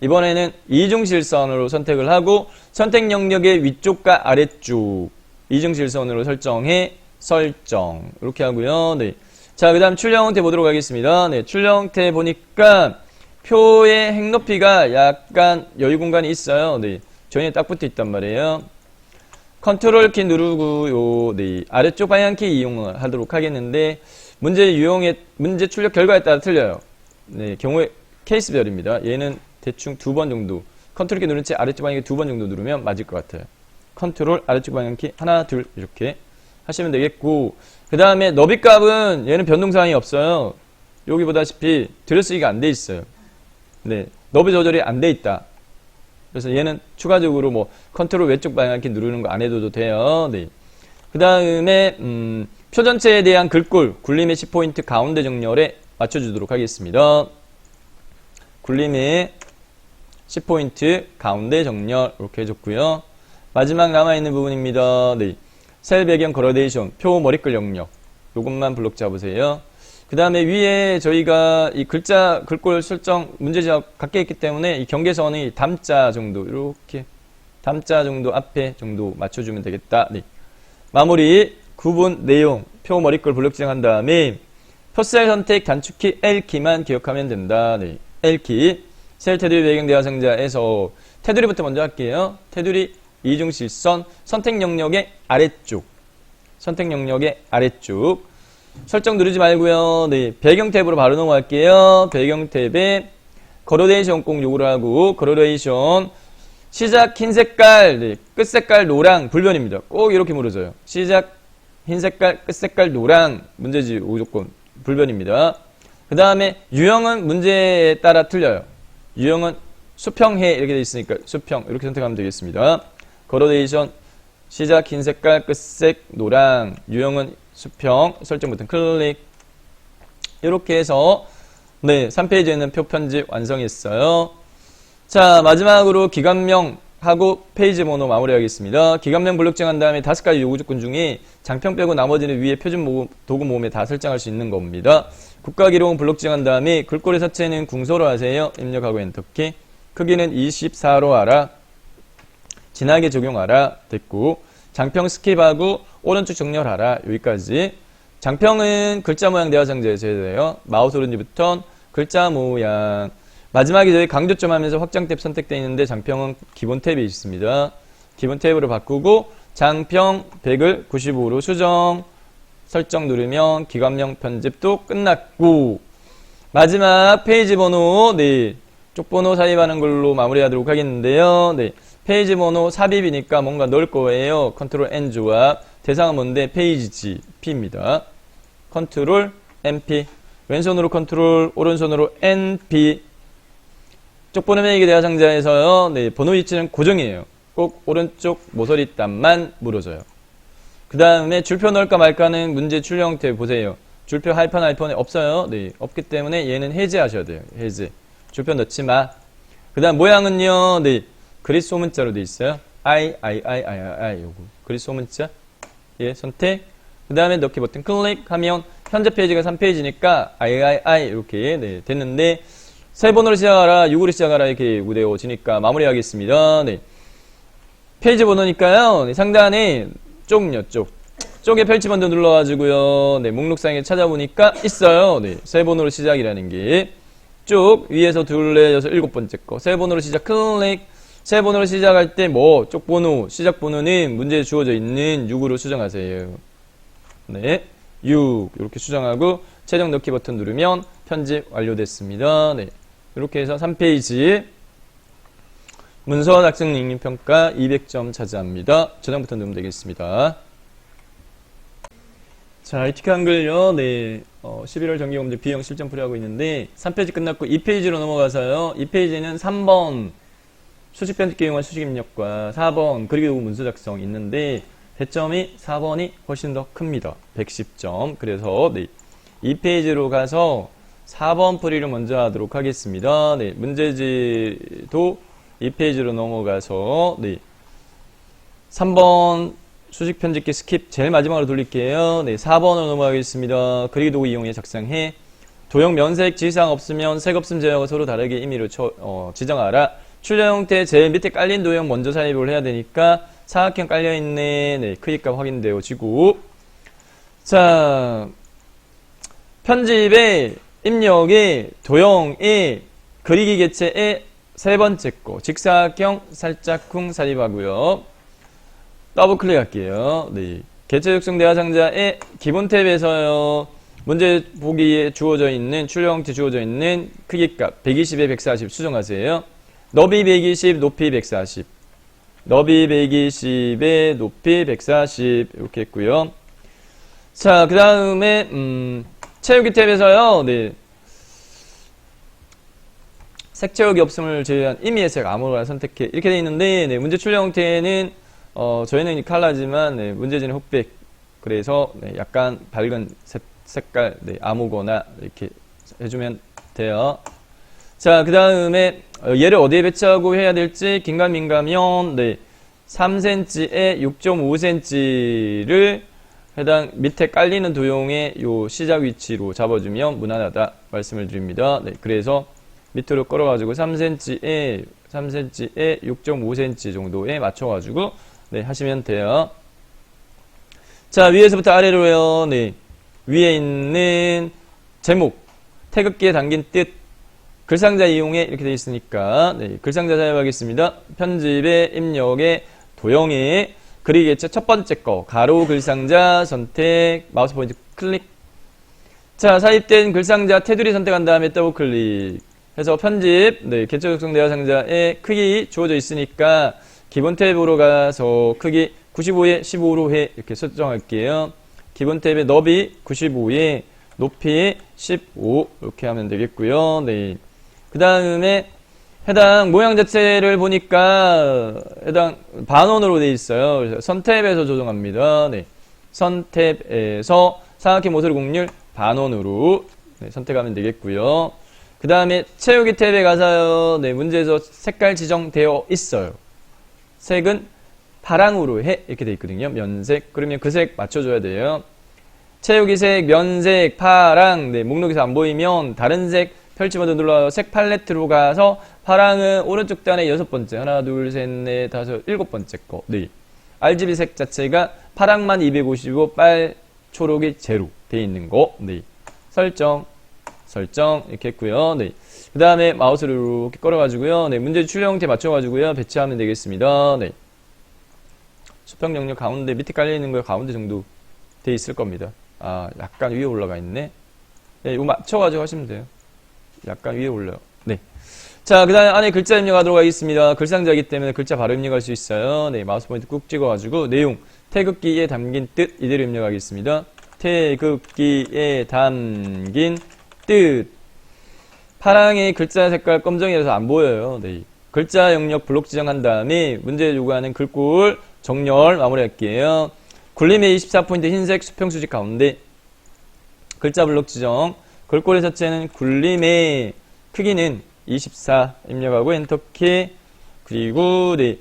이번에는 이중실선으로 선택을 하고 선택 영역의 위쪽과 아래쪽 이중실선으로 설정해 설정. 이렇게 하고요. 네. 자, 그 다음 출력 형태 보도록 하겠습니다. 네, 출력 형태 보니까 표의 행 높이가 약간 여유 공간이 있어요. 네. 전에 딱 붙어 있단 말이에요. 컨트롤 키 누르고요. 네. 아래쪽 방향키 이용하도록 하겠는데 문제 출력 결과에 따라 틀려요. 네, 경우에 케이스별입니다. 얘는 대충 2번 정도 컨트롤 키 누른 채 아래쪽 방향키 2번 정도 누르면 맞을 것 같아요. 컨트롤 아래쪽 방향키 하나 둘 이렇게 하시면 되겠고 그 다음에 너비값은 얘는 변동사항이 없어요. 여기 보다시피 들여쓰기가 안 돼 있어요. 네, 너비 조절이 안 돼 있다. 그래서 얘는 추가적으로 뭐 컨트롤 왼쪽 방향키 누르는 거 안 해도 돼요. 네. 그 다음에 표 전체에 대한 글꼴 굴림의 10포인트 가운데 정렬에 맞춰주도록 하겠습니다. 굴림의 10포인트 가운데 정렬 이렇게 해줬고요. 마지막 남아있는 부분입니다. 네. 셀 배경 그라데이션 표 머리글 영역 요것만 블록 잡으세요. 그 다음에 위에 저희가 이 글꼴 설정 문제지역 갖게 있기 때문에 이 경계선이 담자 정도 이렇게 담자 정도 앞에 정도 맞춰주면 되겠다. 네. 마무리 구분 내용 표 머리글 블록 지정한 다음에 표셀 선택 단축키 L키만 기억하면 된다. 네. L키. 셀 테두리 배경 대화상자에서 테두리부터 먼저 할게요. 테두리 이중실선 선택 영역의 아래쪽. 선택 영역의 아래쪽. 설정 누르지 말고요. 네. 배경 탭으로 바로 넘어갈게요. 배경 탭에 그라데이션 꼭 요구를 하고 그라데이션 시작 흰 색깔, 네. 끝 색깔 노랑 불변입니다. 꼭 이렇게 물어줘요. 시작 흰 색깔, 끝 색깔 노랑 문제지 무조건 불변입니다. 그 다음에 유형은 문제에 따라 틀려요. 유형은 수평해 이렇게 되어 있으니까 수평 이렇게 선택하면 되겠습니다. 거로데이션 시작 흰 색깔 끝색 노랑 유형은 수평 설정 버튼 클릭 이렇게 해서 네 3페이지에는 표 편집 완성했어요. 자 마지막으로 기관명 하고 페이지 번호 마무리하겠습니다. 기관명 블록칭한 다음에 5가지 요구 조건 중에 장평 빼고 나머지는 위에 표준 도구 모음에 다 설정할 수 있는 겁니다. 국가기록은 블록칭한 다음에 글꼴의 서체는 궁서로 하세요. 입력하고 엔터키. 크기는 24로 하라. 진하게 적용하라. 됐고 장평 스킵하고 오른쪽 정렬하라. 여기까지. 장평은 글자 모양 대화상자에서 해야 돼요. 마우스 오른쪽부터 글자 모양. 마지막에 저희 강조점 하면서 확장 탭 선택되어 있는데 장평은 기본 탭이 있습니다. 기본 탭으로 바꾸고 장평 100을 95로 수정 설정 누르면 기관명 편집도 끝났고 마지막 페이지 번호 네 쪽번호 삽입하는 걸로 마무리하도록 하겠는데요. 네 페이지 번호 삽입이니까 뭔가 넣을 거예요. 컨트롤 N 조합 대상은 뭔데 페이지 P입니다. 컨트롤 NP 왼손으로 컨트롤 오른손으로 NP 쪽번호 매기 대화 상자에서요. 네, 번호 위치는 고정이에요. 꼭 오른쪽 모서리땀만 물어줘요. 그 다음에 줄표 넣을까 말까는 문제 출력 형태 보세요. 줄표 하이펀에 없어요. 네, 없기 때문에 얘는 해제하셔야 돼요. 해제. 줄표 넣지 마. 그 다음 모양은요. 네, 그리스 소문자로 돼 있어요. I 요거. 그리스 소문자. 예, 선택. 그 다음에 넣기 버튼 클릭하면 현재 페이지가 3페이지니까 I 이렇게 네, 됐는데 세 번호로 시작하라, 6으로 시작하라 이렇게 요구되어지니까 마무리하겠습니다. 네. 페이지 번호니까요. 네, 상단에 쪽에 펼치 번호 눌러가지고요. 네, 목록상에 찾아보니까 있어요. 네, 세 번호로 시작이라는 게 쭉 위에서 둘레 여섯 일곱 번째 거 세 번호로 시작 클릭. 세 번호로 시작할 때 뭐 쪽 번호 시작 번호는 문제에 주어져 있는 6으로 수정하세요. 네, 6 이렇게 수정하고 최종 넣기 버튼 누르면 편집 완료됐습니다. 네. 이렇게 해서 3페이지 문서 학생 능력평가 200점 차지합니다. 저장 버튼 누르면 되겠습니다. 자, ITK 한글요. 네, 11월 정기검증 B형 실전 풀이하고 있는데 3페이지 끝났고 2페이지로 넘어가서요. 2페이지는 3번 수식 편집 기용한 수식 입력과 4번 그리고 문서 작성 있는데 배점이 4번이 훨씬 더 큽니다. 110점. 그래서 네, 2페이지로 가서 4번 풀이를 먼저 하도록 하겠습니다. 네, 문제지도 2페이지로 넘어가서 네, 3번 수식 편집기 스킵 제일 마지막으로 돌릴게요. 네, 4번으로 넘어가겠습니다. 그리기 도구 이용해 작성해. 도형 면색 지시사항 없으면 색 없음 제어가 서로 다르게 임의로 지정하라. 출력 형태 제일 밑에 깔린 도형 먼저 삽입을 해야 되니까 사각형 깔려있네. 네, 크기값 확인되어지고. 자, 편집의 입력의 도형의 그리기 개체의 세 번째 거 직사각형 살짝쿵 삽입하고요. 더블 클릭할게요. 네, 개체 적성 대화 상자의 기본 탭에서요. 문제 보기에 주어져 있는 출력 형태 주어져 있는 크기값 120에 140 수정하세요. 너비 120, 높이 140. 너비 120에 높이 140 이렇게 했고요. 자, 그 다음에 채우기 탭에서요. 네, 색 채우기 없음을 제외한 임의의 색 아무거나 선택해 이렇게 되어 있는데 네, 문제 출력 형태는 저희는 칼라지만 네, 문제지는 흑백. 그래서 네, 약간 밝은 색깔 네, 아무거나 이렇게 해주면 돼요. 자, 그 다음에 얘를 어디에 배치하고 해야 될지 긴감 민감형 네, 3cm에 6.5cm를 해당 밑에 깔리는 도형의 요 시작 위치로 잡아주면 무난하다 말씀을 드립니다. 네, 그래서 밑으로 끌어가지고 3cm에 6.5cm 정도에 맞춰가지고 네, 하시면 돼요. 자, 위에서부터 아래로요. 네, 위에 있는 제목, 태극기에 담긴 뜻, 글상자 이용해 이렇게 되어 있으니까 네, 글상자 사용하겠습니다. 편집의 입력의 도형의 그리기 개체 첫 번째 거 가로 글상자 선택 마우스 포인트 클릭. 자, 삽입된 글상자 테두리 선택한 다음에 더블 클릭 해서 편집 네, 개체 적성 대화 상자의 크기 주어져 있으니까 기본 탭으로 가서 크기 95에 15로 해 이렇게 설정할게요. 기본 탭의 너비 95에 높이 15 이렇게 하면 되겠고요. 네. 그 다음에 해당 모양 자체를 보니까 해당 반원으로 되어 있어요. 그래서 선탭에서 조정합니다. 네. 선탭에서 사각형 모서리 곡률 반원으로 네, 선택하면 되겠고요. 그 다음에 채우기 탭에 가서요. 네, 문제에서 색깔 지정되어 있어요. 색은 파랑으로 해 이렇게 되어 있거든요. 면색. 그러면 그 색 맞춰줘야 돼요. 채우기 색, 면색, 파랑. 네, 목록에서 안 보이면 다른 색 펼치 모드 눌러요. 색 팔레트로 가서 파랑은 오른쪽 단에 6번째. 하나, 둘, 셋, 넷, 다섯, 7번째 거. 네. RGB 색 자체가 파랑만 255, 빨, 초록이 제로 되어 있는 거. 네. 설정 이렇게 했고요. 네. 그 다음에 마우스를 이렇게 끌어가지고요. 네. 문제 출력 형태 맞춰가지고요. 배치하면 되겠습니다. 네. 수평 영역 가운데 밑에 깔려있는 거 가운데 정도 돼 있을 겁니다. 아, 약간 위에 올라가 있네. 네, 이거 맞춰가지고 하시면 돼요. 약간 위에 올려요. 네. 자, 그 다음에 안에 글자 입력하도록 하겠습니다. 글상자이기 때문에 글자 바로 입력할 수 있어요. 네, 마우스 포인트 꾹 찍어가지고 내용, 태극기에 담긴 뜻 이대로 입력하겠습니다. 태극기에 담긴 뜻. 파랑의 글자 색깔 검정이라서 안 보여요. 네. 글자 영역 블록 지정한 다음에 문제 요구하는 글꼴 정렬 마무리할게요. 굴림의 24포인트 흰색 수평 수직 가운데 글자 블록 지정. 글꼴의 자체는 굴림의 크기는 24 입력하고 엔터키. 그리고 네.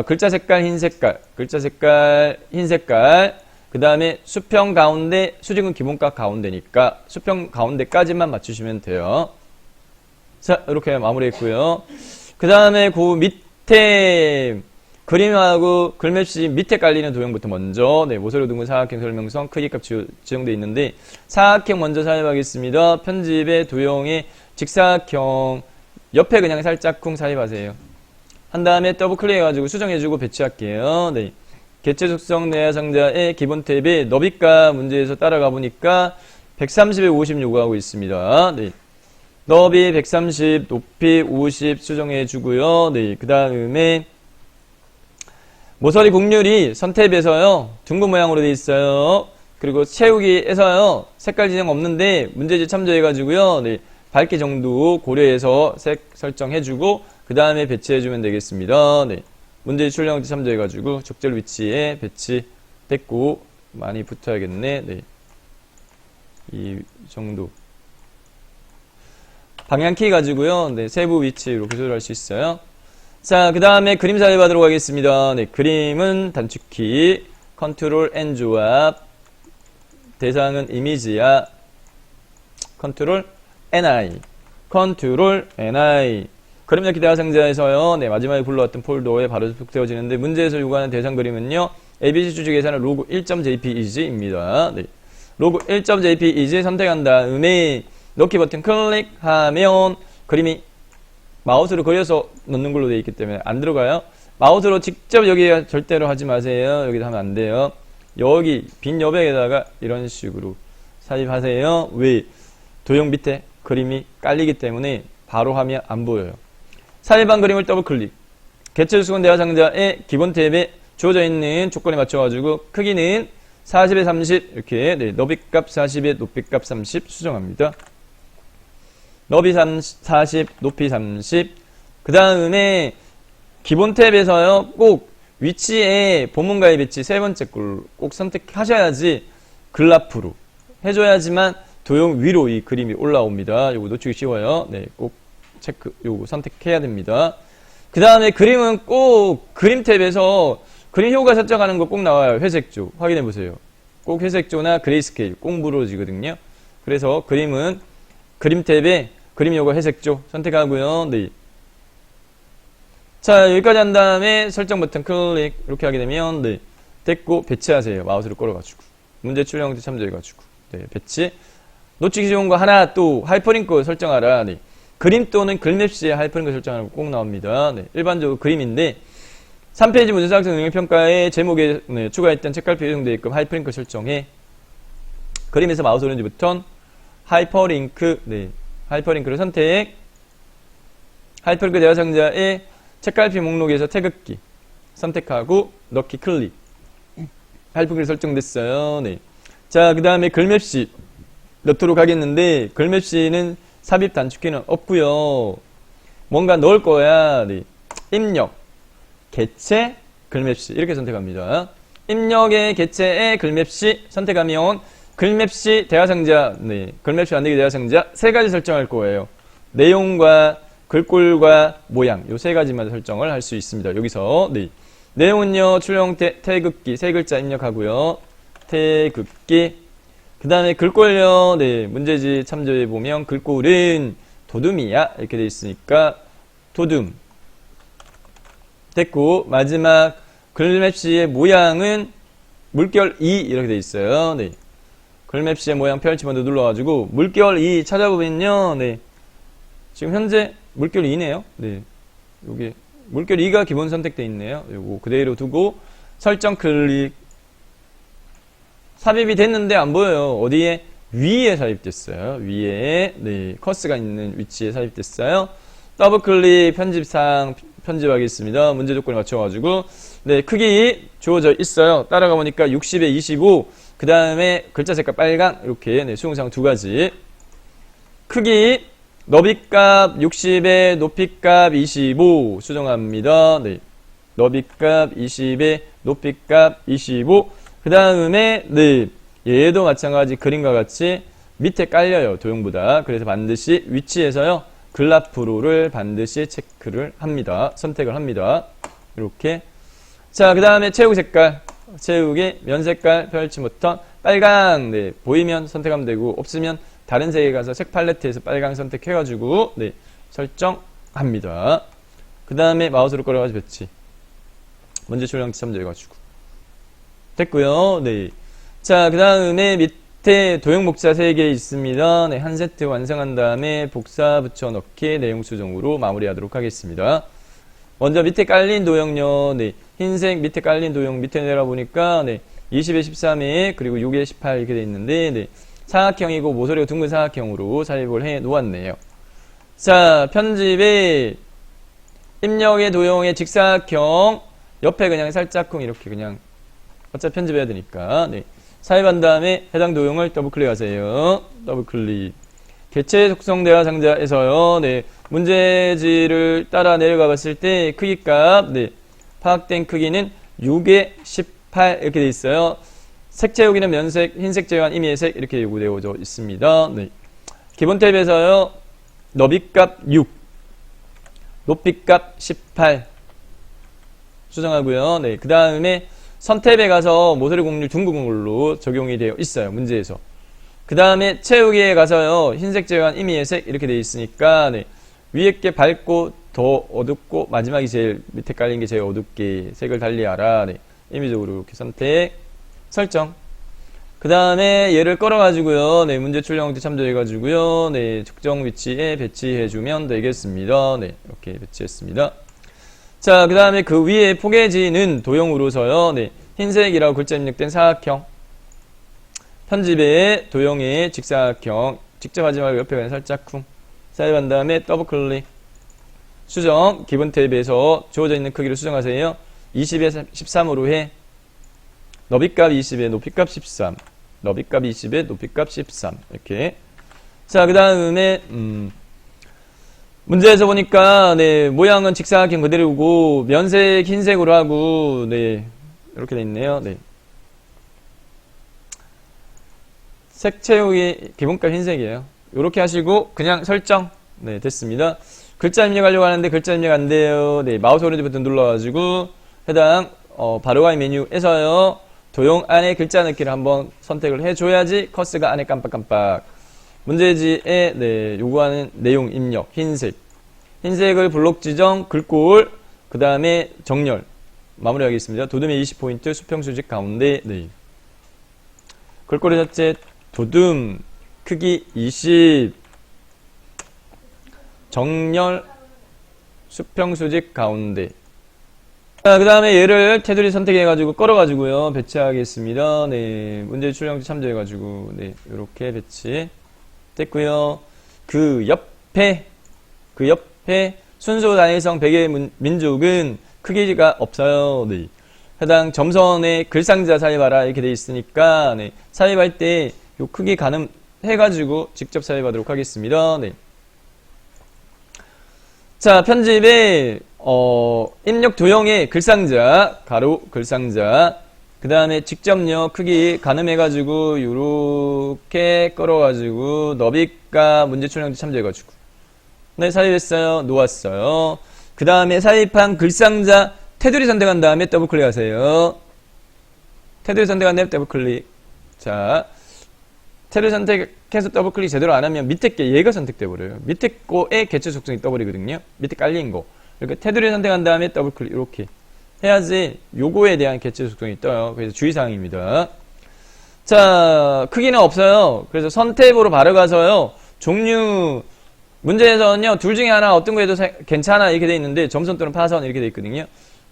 글자 색깔 흰 색깔. 글자 색깔 흰 색깔. 그 다음에 수평 가운데, 수직은 기본값 가운데니까 수평 가운데까지만 맞추시면 돼요. 자, 이렇게 마무리했고요. 그 다음에 그 밑에 그림하고 글맵시 밑에 깔리는 도형부터 먼저 네, 모서리 등분 사각형 설명성 크기값 지정되어 있는데 사각형 먼저 삽입하겠습니다. 편집의 도형의 직사각형 옆에 그냥 살짝 쿵 삽입하세요. 한 다음에 더블 클릭해가지고 수정해주고 배치할게요. 네. 개체 속성 내야 상자의 기본 탭에 너비값 문제에서 따라가 보니까 130에 50 요구하고 있습니다. 네. 너비 130, 높이 50 수정해 주고요. 네. 그 다음에 모서리 곡률이 선탭에서요. 둥근 모양으로 되어 있어요. 그리고 채우기에서요. 색깔 지정 없는데 문제지 참조해 가지고요. 네. 밝기 정도 고려해서 색 설정해 주고 그 다음에 배치해 주면 되겠습니다. 네. 문제 출력 참조해가지고 적절 위치에 배치됐고 많이 붙어야겠네. 네. 이 정도. 방향키 가지고요. 네, 세부 위치 이렇게 조절할 수 있어요. 자, 그 다음에 그림 삽입하도록 하겠습니다. 네, 그림은 단축키, 컨트롤 N 조합, 대상은 이미지야, 컨트롤 NI, 컨트롤 NI. 그림 잡기 대화 상자에서요, 네, 마지막에 불러왔던 폴더에 바로 접속되어지는데, 문제에서 요구하는 대상 그림은요, ABC 주주 계산은 로그 1.jpeg입니다. 네. 로그 1.jpeg 선택한 다음에, 넣기 버튼 클릭하면, 그림이 마우스로 그려서 넣는 걸로 되어 있기 때문에 안 들어가요. 마우스로 직접 여기 절대로 하지 마세요. 여기도 하면 안 돼요. 여기, 빈 여백에다가 이런 식으로 삽입하세요. 왜? 도형 밑에 그림이 깔리기 때문에 바로 하면 안 보여요. 삽입한 그림을 더블 클릭. 개체 수건 대화 상자의 기본 탭에 주어져 있는 조건에 맞춰가지고 크기는 40에 30 이렇게 네, 너비값 40에 높이값 30 수정합니다. 너비 40, 높이 30. 그 다음에 기본 탭에서요 꼭 위치에 본문가의 배치 세 번째 걸 꼭 선택하셔야지 글 앞으로 해줘야지만 도형 위로 이 그림이 올라옵니다. 요거 놓치기 쉬워요. 네, 꼭 체크, 요거 선택해야 됩니다. 그 다음에 그림은 꼭 그림 탭에서 그림 효과 설정하는 거 꼭 나와요. 회색조. 확인해 보세요. 꼭 회색조나 그레이스케일 꼭 무너지거든요. 그래서 그림은 그림 탭에 그림 효과 회색조 선택하고요. 네. 자, 여기까지 한 다음에 설정 버튼 클릭 이렇게 하게 되면 네. 됐고 배치하세요. 마우스를 끌어가지고. 문제 출력 형태 참조해가지고. 네, 배치. 놓치기 쉬운 거 하나 또 하이퍼링크 설정하라. 네. 그림 또는 글맵시에 하이퍼링크 설정하는 거 꼭 나옵니다. 네. 일반적으로 그림인데 3페이지 문제 사학생 능력평가의 제목에 네, 추가했던 책갈피 예정되게끔 하이퍼링크 설정해. 그림에서 마우스 오른쪽 버튼 하이퍼링크 네. 하이퍼링크를 선택. 하이퍼링크 대화 상자의 책갈피 목록에서 태극기 선택하고 넣기 클릭. 하이퍼링크 설정됐어요. 네. 자, 그 다음에 글맵시 넣도록 하겠는데 글맵시는 삽입 단축키는 없고요. 뭔가 넣을 거야. 네. 입력, 개체, 글맵시 이렇게 선택합니다. 입력의 개체의 글맵시 선택하면 글맵시 대화상자, 네. 글맵시 만들기 대화상자 세 가지 설정할 거예요. 내용과 글꼴과 모양 요 세 가지만 설정을 할 수 있습니다. 여기서 네. 내용은요 출력 태극기 세 글자 입력하고요. 태극기 그 다음에 글꼴요. 네. 문제지 참조해 보면 글꼴은 도둠이야 이렇게 돼 있으니까 도둠 됐고 마지막 글맵시의 모양은 물결 2 이렇게 돼 있어요. 네. 글맵시의 모양 펼치번호 눌러가지고 물결 2 찾아보면요. 네. 지금 현재 물결 2네요. 네. 여기 물결 2가 기본 선택돼 있네요. 요거 그대로 두고 설정 클릭. 삽입이 됐는데 안 보여요. 어디에? 위에 삽입됐어요. 위에 네, 커스가 있는 위치에 삽입됐어요. 더블 클릭 편집상 편집하겠습니다. 문제 조건에 맞춰가지고 네 크기 주어져 있어요. 따라가 보니까 60에 25. 그 다음에 글자 색깔 빨강 이렇게 네, 수용상 두 가지. 크기 너비값 60에 높이값 25 수정합니다. 네. 너비값 20에 높이값 25. 그 다음에 네. 얘도 마찬가지 그림과 같이 밑에 깔려요. 도형보다. 그래서 반드시 위치에서요. 글라프로를 반드시 체크를 합니다. 선택을 합니다. 이렇게. 자, 그 다음에 채우기 색깔. 채우기 면 색깔 펼침 버튼 빨강. 네. 보이면 선택하면 되고 없으면 다른 색에 가서 색 팔레트에서 빨강 선택해가지고 네, 설정합니다. 그 다음에 마우스로 끌어가지고 배치. 문제 출력지 참조해가지고 됐고요. 네. 자, 그 다음에 밑에 도형 복사 3개 있습니다. 네, 한 세트 완성한 다음에 복사 붙여넣기 내용 수정으로 마무리하도록 하겠습니다. 먼저 밑에 깔린 도형요. 네, 흰색 밑에 깔린 도형 밑에 내려보니까 네, 20에 13에 그리고 6에 18 이렇게 돼 있는데 네, 사각형이고 모서리가 둥근 사각형으로 삽입을 해 놓았네요. 자, 편집에 입력의 도형의 직사각형 옆에 그냥 살짝쿵 이렇게 그냥 어차피 편집해야 되니까 네. 삽입한 다음에 해당 도형을 더블 클릭하세요. 더블 클릭. 개체 속성 대화 상자에서요. 네. 문제지를 따라 내려가 봤을 때 크기값 네. 파악된 크기는 6에 18 이렇게 돼 있어요. 색 채우기는 면색, 흰색 제외한 임의색 이렇게 요구되어져 있습니다. 네. 기본 탭에서요. 너비값 6, 높이값 18 수정하고요. 네. 그 다음에 선탭에 가서 모서리 곡률 둥근 걸로 적용이 되어 있어요. 문제에서. 그 다음에 채우기에 가서요. 흰색 제외한 임의색 이렇게 되어 있으니까 네. 위에 게 밝고 더 어둡고 마지막이 제일 밑에 깔린 게 제일 어둡게 색을 달리하라. 네. 임의적으로 이렇게 선택. 설정. 그 다음에 얘를 끌어가지고요. 네, 문제 출력지 참조해가지고요. 네, 특정 위치에 배치해주면 되겠습니다. 네, 이렇게 배치했습니다. 자, 그 다음에 그 위에 포개지는 도형으로서요. 네, 흰색이라고 글자 입력된 사각형. 편집에 도형의 직사각형. 직접 하지 말고 옆에 그냥 살짝 쿵. 삽입한 다음에 더블 클릭. 수정. 기본 탭에서 주어져 있는 크기를 수정하세요. 20에 13으로 해. 너비값 20에 높이값 13. 너비값 20에 높이값 13. 이렇게. 자, 그 다음에, 문제에서 보니까, 네, 모양은 직사각형 그대로고, 면색 흰색으로 하고, 네, 이렇게 돼 있네요. 네. 색 채우기 기본값 흰색이에요. 이렇게 하시고, 그냥 설정. 네, 됐습니다. 글자 입력하려고 하는데, 글자 입력 안 돼요. 네, 마우스 오른쪽 버튼 눌러가지고, 해당, 바로가이 메뉴에서요, 도형 안에 글자 넣기를 한번 선택을 해줘야지 커스가 안에 깜빡깜빡. 문제지에 네, 요구하는 내용 입력 흰색. 흰색을 블록 지정, 글꼴, 그 다음에 정렬. 마무리하겠습니다. 도둠의 20포인트, 수평 수직 가운데. 네. 글꼴의 첫째 도둠 크기 20. 정렬 수평 수직 가운데. 자, 그 다음에 얘를 테두리 선택해가지고 끌어가지고요. 배치하겠습니다. 네. 문제 출력지 참조해가지고, 네. 요렇게 배치. 됐고요. 그 옆에 순수 단일성 백의 민족은 크기가 없어요. 네. 해당 점선에 글상자 삽입하라 이렇게 돼 있으니까, 네. 삽입할 때 요 크기 가늠 해가지고 직접 사용하도록 하겠습니다. 네. 자, 편집에 입력 도형의 글상자, 가로 글상자, 그 다음에 직접요 크기 가늠해가지고 요렇게 끌어가지고 너비과 문제 출력도 참조해가지고 네, 삽입했어요. 놓았어요. 그 다음에 삽입한 글상자 테두리 선택한 다음에 더블 클릭하세요. 테두리 선택한 다음에 더블 클릭. 자, 테두리 선택해서 더블 클릭 제대로 안 하면 밑에 게 얘가 선택돼 버려요. 밑에 거에 개체 속성이 떠버리거든요. 밑에 깔린 거. 이렇게 테두리 선택한 다음에 더블 클릭 이렇게 해야지 요거에 대한 개체 속성이 떠요. 그래서 주의사항입니다. 자, 크기는 없어요. 그래서 선택으로 바로 가서요. 종류 문제에서는요, 둘 중에 하나 어떤 거 해도 괜찮아 이렇게 돼 있는데 점선 또는 파선 이렇게 돼 있거든요.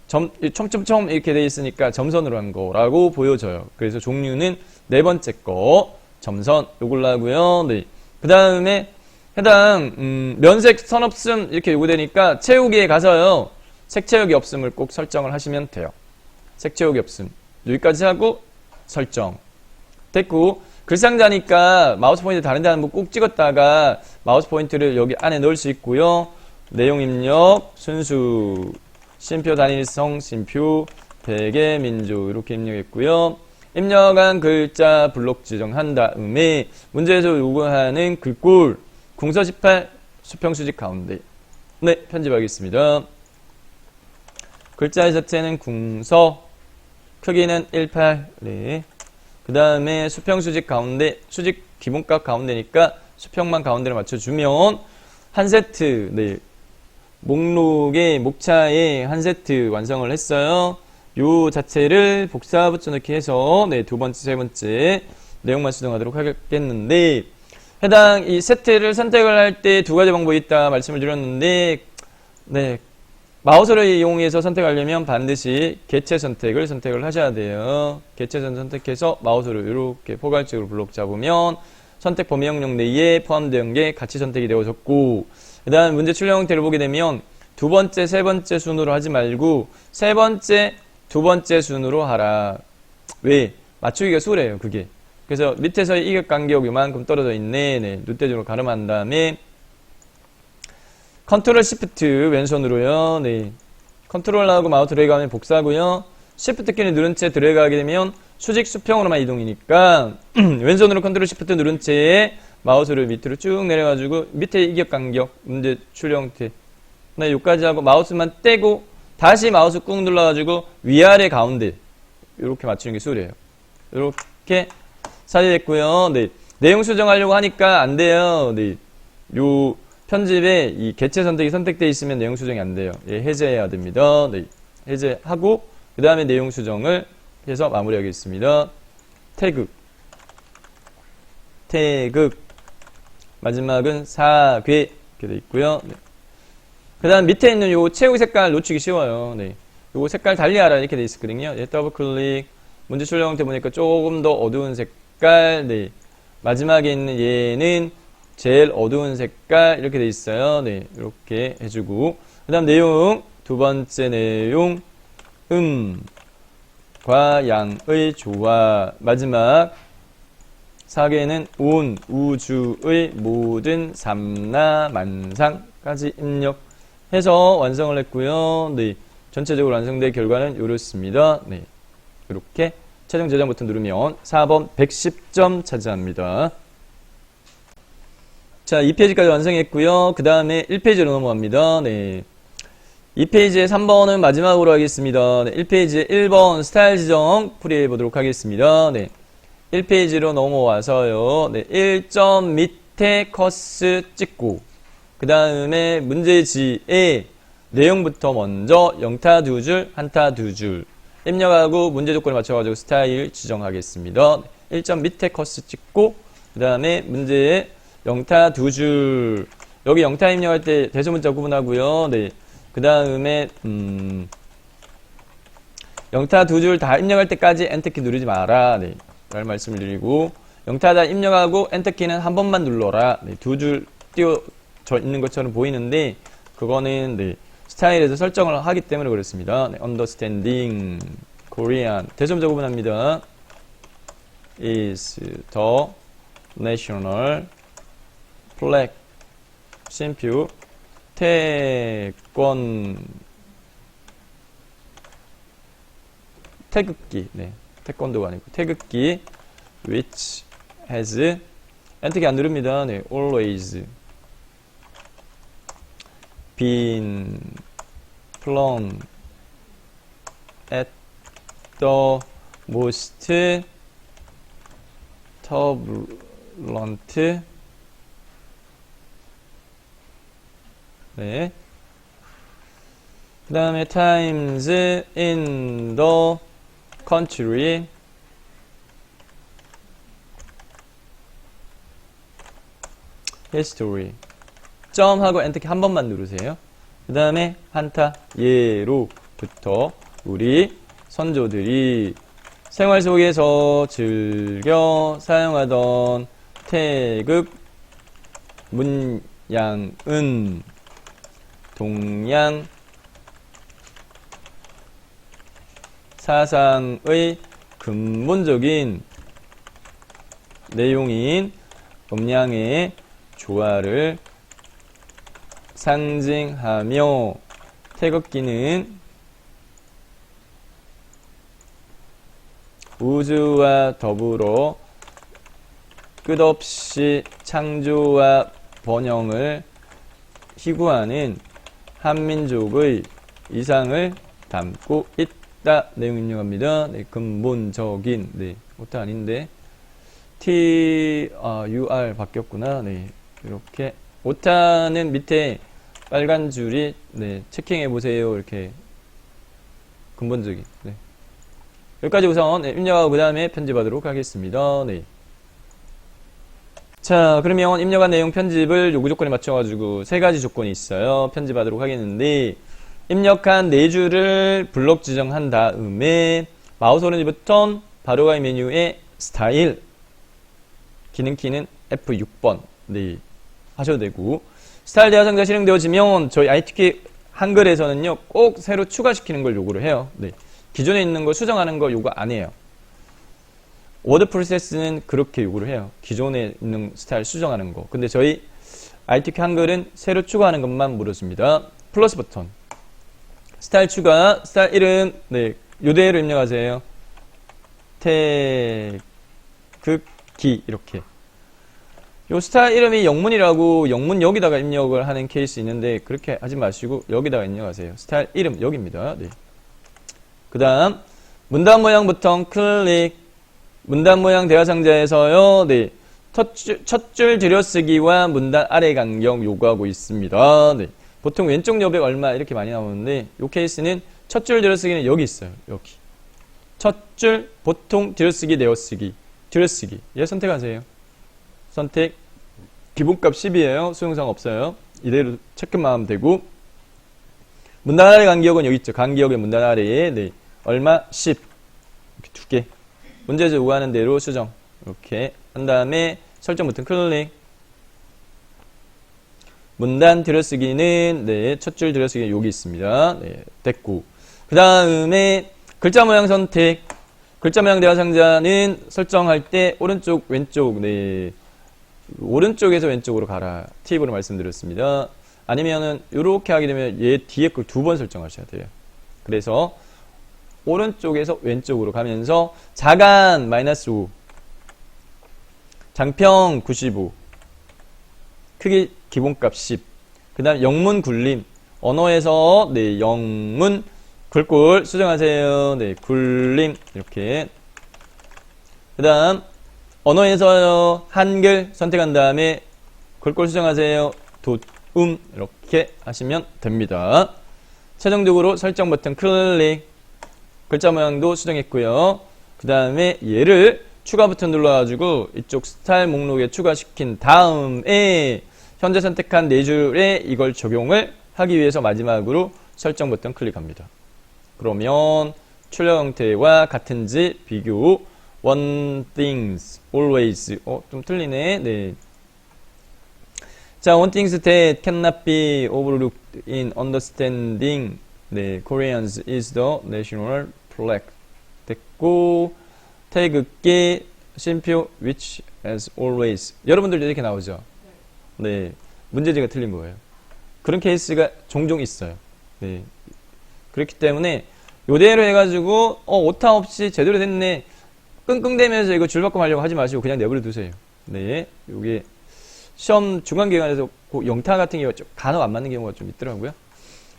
촘촘촘 이렇게 돼 있으니까 점선으로 한 거라고 보여져요. 그래서 종류는 네 번째 거 점선 요걸로 하고요. 네. 그 다음에 해당 면색 선 없음 이렇게 요구되니까 채우기에 가서요. 색 채우기 없음을 꼭 설정을 하시면 돼요. 색 채우기 없음 여기까지 하고 설정 됐고, 글상자니까 마우스 포인트 다른 데 한번 꼭 찍었다가 마우스 포인트를 여기 안에 넣을 수 있고요. 내용 입력, 순수, 심표 단일성, 심표, 대개, 민족 이렇게 입력했고요. 입력한 글자 블록 지정한 다음에 문제에서 요구하는 글꼴 궁서 18 수평 수직 가운데 네, 편집하겠습니다. 글자 자체는 궁서, 크기는 18, 네. 그 다음에 수평 수직 가운데, 수직 기본값 가운데니까 수평만 가운데를 맞춰주면 한 세트, 네. 목록에, 목차에 한 세트 완성을 했어요. 요 자체를 복사 붙여넣기 해서, 네, 두 번째, 세 번째 내용만 수정하도록 하겠는데, 해당 이 세트를 선택을 할 때 두 가지 방법이 있다 말씀을 드렸는데, 네. 마우스를 이용해서 선택하려면 반드시 개체 선택을 하셔야 돼요. 개체선 선택해서 마우스를 이렇게 포괄적으로 블록 잡으면 선택 범위 영역 내에 포함되어 게 같이 선택이 되어졌고, 그 다음 문제 출력 형태를 보게 되면 두 번째, 세 번째 순으로 하지 말고 세 번째, 두 번째 순으로 하라. 왜? 맞추기가 수월해요, 그게. 그래서 밑에서의 이격 간격 요만큼 떨어져 있네. 네, 눈대중으로 가름한 다음에 컨트롤 시프트 왼손으로요. 네. 컨트롤하고 마우스 드래그하면 복사하고요. 시프트 키를 누른 채 드래그하게 되면 수직 수평으로만 이동이니까 왼손으로 컨트롤 시프트 누른 채 마우스를 밑으로 쭉 내려가지고 밑에 이격 간격 문제 출력 형태 네, 여기까지 하고 마우스만 떼고 다시 마우스 꾹 눌러가지고 위아래 가운데 이렇게 맞추는 게 수월해요. 이렇게 삽입했고요. 네. 내용 수정하려고 하니까 안 돼요. 네. 요 편집에 이 개체 선택이 선택되어 있으면 내용 수정이 안 돼요. 예, 해제해야 됩니다. 네, 해제하고 그 다음에 내용 수정을 해서 마무리하겠습니다. 태극 마지막은 사괴 이렇게 되어 있고요. 네. 그 다음 밑에 있는 요 채우기 색깔 놓치기 쉬워요. 네, 요 색깔 달리하라 이렇게 되어 있거든요. 예, 더블 클릭 문제 출력 형태 보니까 조금 더 어두운 색깔. 네, 마지막에 있는 얘는 제일 어두운 색깔 이렇게 돼 있어요. 네, 이렇게 해주고 그 다음 내용 두 번째 내용 과 양의 조화 마지막 사계는 온 우주의 모든 삼라 만상까지 입력해서 완성을 했고요. 네, 전체적으로 완성된 결과는 이렇습니다. 네, 이렇게 최종 저장 버튼 누르면 4번 110점 차지합니다. 자, 2페이지까지 완성했고요. 그 다음에 1페이지로 넘어갑니다. 네. 2페이지에 3번은 마지막으로 하겠습니다. 네. 1페이지에 1번 스타일 지정 풀이해 보도록 하겠습니다. 네. 1페이지로 넘어와서요. 네. 1점 밑에 커스 찍고 그 다음에 문제지에 내용부터 먼저 영타 두 줄, 한타 두 줄 입력하고 문제 조건에 맞춰가지고 스타일 지정하겠습니다. 1점 밑에 커스 찍고 그 다음에 문제에 영타 두 줄 여기 영타 입력할 때 대소문자 구분하고요. 네. 그 다음에 영타 두 줄 다 입력할 때까지 엔터키 누르지 마라. 네. 라는 말씀을 드리고 영타 다 입력하고 엔터키는 한 번만 눌러라. 네. 두 줄 띄워져 있는 것처럼 보이는데 그거는 네. 스타일에서 설정을 하기 때문에 그렇습니다. 네. Understanding Korean 대소문자 구분합니다. is the national flag 심표 태극기 네 태권도가 아니고 태극기 which has 엔터키 안 누릅니다. 네 always been flown at the most turbulent 네. 그 다음에 times in the country history 점하고 엔터키 한 번만 누르세요. 그 다음에 한타 예로부터 우리 선조들이 생활 속에서 즐겨 사용하던 태극 문양은 동양 사상의 근본적인 내용인 음양의 조화를 상징하며 태극기는 우주와 더불어 끝없이 창조와 번영을 희구하는 한민족의 이상을 담고 있다. 내용 입력합니다. 네, 근본적인 네, 오타 아닌데 UR 바뀌었구나. 네, 이렇게 오타는 밑에 빨간 줄이 네, 체킹해 보세요. 이렇게 근본적인 네. 여기까지 우선 네, 입력하고 그 다음에 편집하도록 하겠습니다. 네. 자, 그러면 입력한 내용 편집을 요구 조건에 맞춰가지고 세 가지 조건이 있어요. 편집하도록 하겠는데, 입력한 네 줄을 블록 지정한 다음에 마우스 오른쪽 버튼 바로가기 메뉴에 스타일 기능 키는 F6번 네, 하셔도 되고, 스타일 대화상자 실행되어지면 저희 ITK 한글에서는요 꼭 새로 추가시키는 걸 요구를 해요. 네. 기존에 있는 거 수정하는 거 요구 안 해요. 워드 프로세스는 그렇게 요구를 해요. 기존에 있는 스타일 수정하는 거. 근데 저희 ITK 한글은 새로 추가하는 것만 물어줍니다. 플러스 버튼. 스타일 추가, 스타일 이름, 네, 요대로 입력하세요. 태극기, 이렇게. 요 스타일 이름이 영문이라고 영문 여기다가 입력을 하는 케이스 있는데, 그렇게 하지 마시고, 여기다가 입력하세요. 스타일 이름, 여기입니다. 네. 그 다음, 문단 모양 버튼 클릭. 문단 모양 대화상자에서요, 네. 첫 줄 들여쓰기와 문단 아래 간격 요구하고 있습니다. 네. 보통 왼쪽 여백 얼마 이렇게 많이 나오는데, 요 케이스는 첫 줄 들여쓰기는 여기 있어요. 여기. 첫 줄, 보통 들여쓰기, 내어쓰기. 들여쓰기. 얘 선택하세요. 선택. 기본값 10이에요. 수용상 없어요. 이대로 체크만 하면 되고, 문단 아래 간격은 여기 있죠. 간격의 문단 아래에, 네. 얼마? 10. 이렇게 두 개. 문제에서 요구하는 대로 수정. 이렇게 한 다음에 설정 버튼 클릭. 문단 들여쓰기는 네, 첫 줄 들여쓰기는 여기 있습니다. 네, 됐고. 그 다음에 글자 모양 선택. 글자 모양 대화 상자는 설정할 때 오른쪽, 왼쪽, 네. 오른쪽에서 왼쪽으로 가라. 팁으로 말씀드렸습니다. 아니면은 이렇게 하게 되면 얘 뒤에 걸 두 번 설정하셔야 돼요. 그래서 오른쪽에서 왼쪽으로 가면서 자간 -5 장평 95 크기 기본값 10 그 다음 영문 굴림 언어에서 네 영문 굴굴 수정하세요. 네 굴림 이렇게 그 다음 언어에서 한글 선택한 다음에 굴굴 수정하세요. 이렇게 하시면 됩니다. 최종적으로 설정 버튼 클릭 글자 모양도 수정했고요. 그 다음에 얘를 추가 버튼 눌러가지고 이쪽 스타일 목록에 추가시킨 다음에 현재 선택한 네 줄에 이걸 적용을 하기 위해서 마지막으로 설정 버튼 클릭합니다. 그러면 출력 형태와 같은지 비교 one things always 좀 틀리네. 네. 자, one things that cannot be overlooked in understanding 네, Koreans is the national flag 됐고 태극기 쉼표 which as always. 여러분들도 이렇게 나오죠? 네. 문제지가 틀린 거예요. 그런 케이스가 종종 있어요. 네. 그렇기 때문에 요대로 해가지고 오타 없이 제대로 됐네 끙끙대면서 이거 줄바꿈 하려고 하지 마시고 그냥 내버려 두세요. 네. 요게 시험 중간기간에서 영타 같은 경우가 좀 간혹 안 맞는 경우가 좀 있더라고요.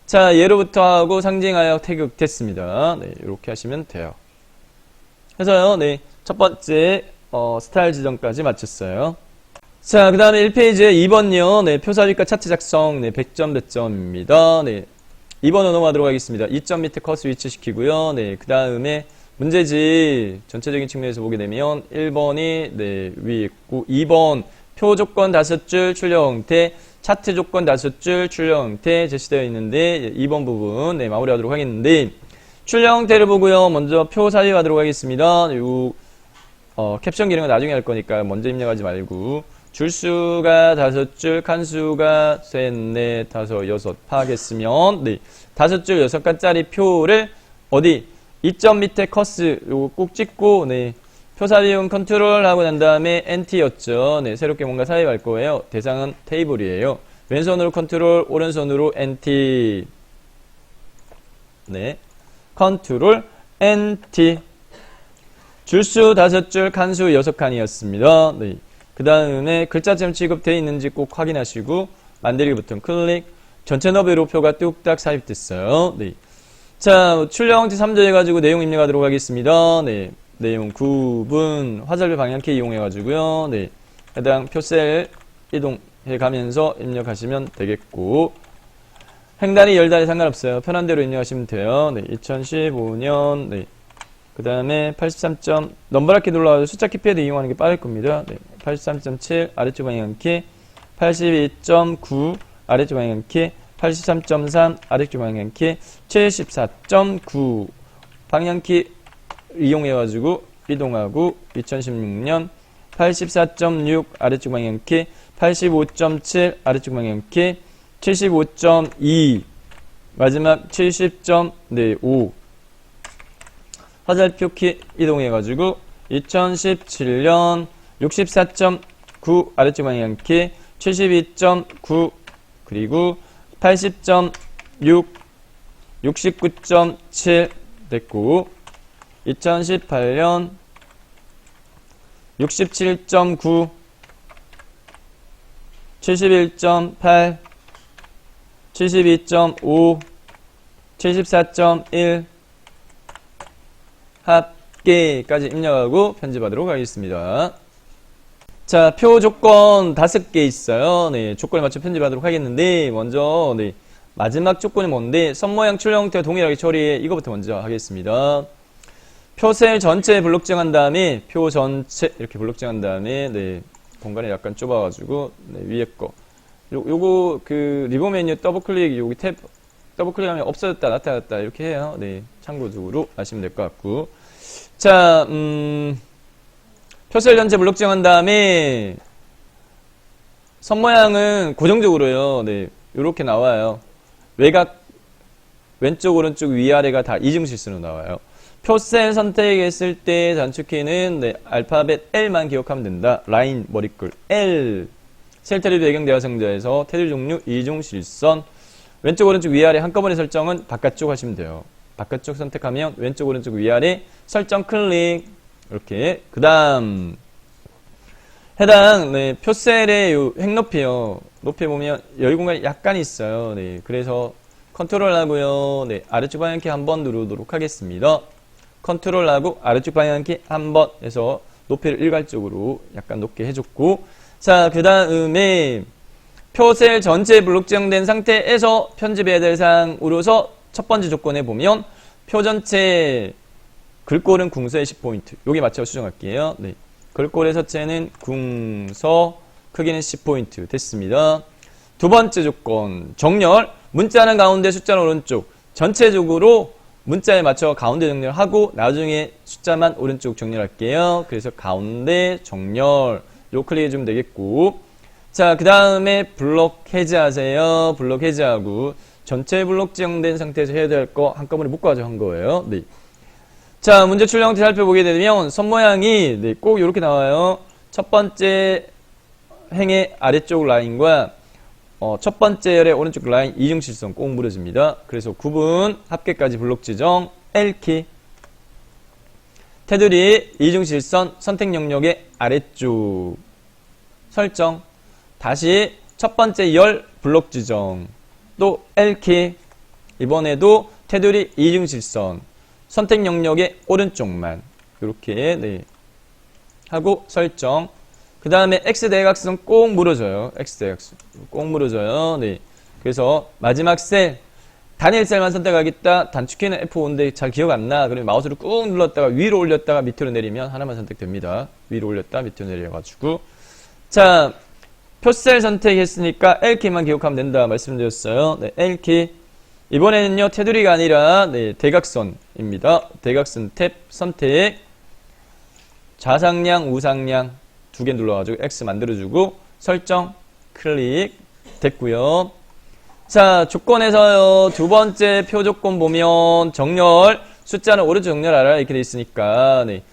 자, 예로부터 하고 상징하여 태극됐습니다. 네, 이렇게 하시면 돼요. 해서요, 네, 첫 번째 스타일 지정까지 마쳤어요. 자, 그 다음에 1페이지에 2번요. 네, 표사위과 차트 작성, 네, 100점 배점입니다. 네, 2번으로 넘어가도록 하겠습니다. 2점 밑에 커스 위치시키고요. 네, 그 다음에 문제지 전체적인 측면에서 보게 되면 1번이 네, 위에 있고 2번 표 조건 5줄 출력 형태, 차트 조건 5줄 출력 형태 제시되어 있는데 2번 부분 네, 마무리하도록 하겠는데 출력 형태를 보고요. 먼저 표 사이하도록 하겠습니다. 요 캡션 기능은 나중에 할 거니까 먼저 입력하지 말고 줄수가 5줄, 칸수가 3, 4, 5, 6 파악했으면 네, 5줄 6칸짜리 표를 어디 2점 밑에 커스 요거 꼭 찍고 네, 표사비용 컨트롤 하고 난 다음에 NT였죠. 네, 새롭게 뭔가 사입할 거예요. 대상은 테이블이에요. 왼손으로 컨트롤, 오른손으로 NT. 네, 컨트롤 NT. 줄수 5줄, 칸수 6칸이었습니다. 네. 그 다음에 글자점 취급되어 있는지 꼭 확인하시고 만들기 버튼 클릭. 전체 너비로 표가 뚝딱 삽입됐어요. 네. 자, 출력 형태 3조 해가지고 내용 입력하도록 하겠습니다. 네. 내용 구분 화살표 방향키 이용해가지고요. 네. 해당 표셀 이동해 가면서 입력하시면 되겠고 행단이 열단이 상관없어요. 편한 대로 입력하시면 돼요. 네. 2015년 네. 그 다음에 83점 넘버라키 눌러가지고 숫자 키패드 이용하는 게 빠를 겁니다. 네. 83.7 아래쪽 방향키 82.9 아래쪽 방향키 83.3 아래쪽 방향키 74.9 방향키 이용해가지고 이동하고 2016년 84.6 아래쪽 방향키 85.7 아래쪽 방향키 75.2 마지막 70.5 화살표 키 이동해가지고 2017년 64.9 아래쪽 방향키 72.9 그리고 80.6 69.7 됐고 2018년 67.9 71.8 72.5 74.1 합계까지 입력하고 편집하도록 하겠습니다. 자, 표 조건 5개 있어요. 네, 조건에 맞춰 편집하도록 하겠는데 먼저 네, 마지막 조건이 뭔데 선모양 출력 형태와 동일하게 처리해. 이거부터 먼저 하겠습니다. 표셀 전체 블록 정한 다음에 표 전체 이렇게 블록 정한 다음에 네, 공간이 약간 좁아가지고 네, 위에 거 요거 그 리본 메뉴 더블 클릭 여기 탭 더블 클릭하면 없어졌다 나타났다 이렇게 해요. 네, 참고적으로 아시면 될 것 같고 자 표셀 전체 블록 정한 다음에 선 모양은 고정적으로요. 네, 요렇게 나와요. 외곽 왼쪽 오른쪽 위아래가 다 이중실수로 나와요. 표셀 선택했을 때 단축키는 네, 알파벳 L만 기억하면 된다. 라인 머리글 L 셀 테두리 배경 대화 상자에서 테두리 종류 이중실선 왼쪽 오른쪽 위아래 한꺼번에 설정은 바깥쪽 하시면 돼요. 바깥쪽 선택하면 왼쪽 오른쪽 위아래 설정 클릭 이렇게 그 다음 해당 네, 표셀의 요 획높이요. 높이 보면 여유 공간이 약간 있어요. 네, 그래서 컨트롤 하고요. 네, 아래쪽 방향키 한번 누르도록 하겠습니다. 컨트롤 하고 아래쪽 방향키 한번 해서 높이를 일괄적으로 약간 높게 해줬고 자, 그 다음에 표셀 전체 블록 지정된 상태에서 편집해야 될 사항으로서 첫 번째 조건에 보면 표 전체 글꼴은 궁서의 10포인트 여기 맞춰 수정할게요. 네, 글꼴의 서체는 궁서 크기는 10포인트 됐습니다. 두 번째 조건 정렬 문자는 가운데 숫자는 오른쪽 전체적으로 문자에 맞춰 가운데 정렬하고 나중에 숫자만 오른쪽 정렬할게요. 그래서 가운데 정렬 요 클릭해주면 되겠고 자, 그 다음에 블록 해제하세요. 블록 해제하고 전체 블록 지정된 상태에서 해야 될 거 한꺼번에 묶어가지고 한 거예요. 네. 자, 문제 출력 형태 살펴보게 되면 선 모양이 네, 꼭 이렇게 나와요. 첫 번째 행의 아래쪽 라인과 첫 번째 열의 오른쪽 라인 이중실선 꼭 무너집니다. 그래서 구분, 합계까지 블록 지정, L키. 테두리 이중실선 선택 영역의 아래쪽 설정. 다시 첫 번째 열 블록 지정. 또 L키. 이번에도 테두리 이중실선 선택 영역의 오른쪽만 이렇게 네. 하고 설정. 그 다음에 X대각선 꼭 물어줘요. X대각선 꼭 물어줘요. 네. 그래서 마지막 셀 단일 셀만 선택하겠다. 단축키는 F5인데 잘 기억 안 나. 그러면 마우스를 꾹 눌렀다가 위로 올렸다가 밑으로 내리면 하나만 선택됩니다. 위로 올렸다 밑으로 내려가지고. 자, 표셀 선택했으니까 L키만 기억하면 된다 말씀드렸어요. 네, L키. 이번에는요 테두리가 아니라 네, 대각선입니다. 대각선 탭 선택. 좌상향 우상향 두 개 눌러가지고 X 만들어주고 설정 클릭 됐고요. 자, 조건에서요 두 번째 표 조건 보면 정렬 숫자는 오른쪽 정렬 알아 이렇게 돼 있으니까 네.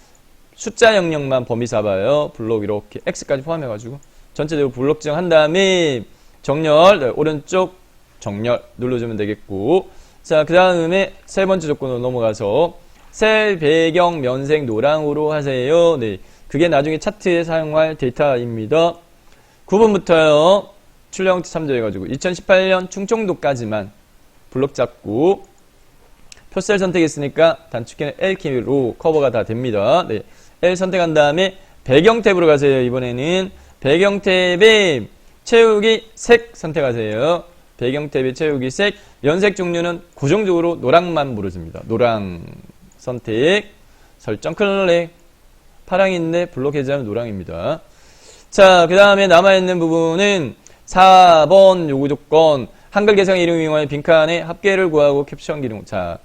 숫자 영역만 범위 잡아요. 블록 이렇게 X까지 포함해가지고 전체적으로 블록 지정한 다음에 정렬 네, 오른쪽 정렬 눌러주면 되겠고. 자, 그 다음에 세 번째 조건으로 넘어가서 셀 배경 면색 노랑으로 하세요. 네, 그게 나중에 차트에 사용할 데이터입니다. 9번부터요 출력 형태 참조해가지고 2018년 충청도까지만 블록 잡고 표셀 선택했으니까 단축키는 L키로 커버가 다 됩니다. 네, L 선택한 다음에 배경 탭으로 가세요. 이번에는 배경 탭에 채우기 색 선택하세요. 배경 탭에 채우기 색, 연색 종류는 고정적으로 노랑만 부르집니다. 노랑 선택, 설정 클릭. 파랑인데 블록 해제하면 노랑입니다. 자, 그 다음에 남아있는 부분은 4번 요구 조건, 한글 개성 이름 이용하여 빈칸에 합계를 구하고 캡션 기능. 자,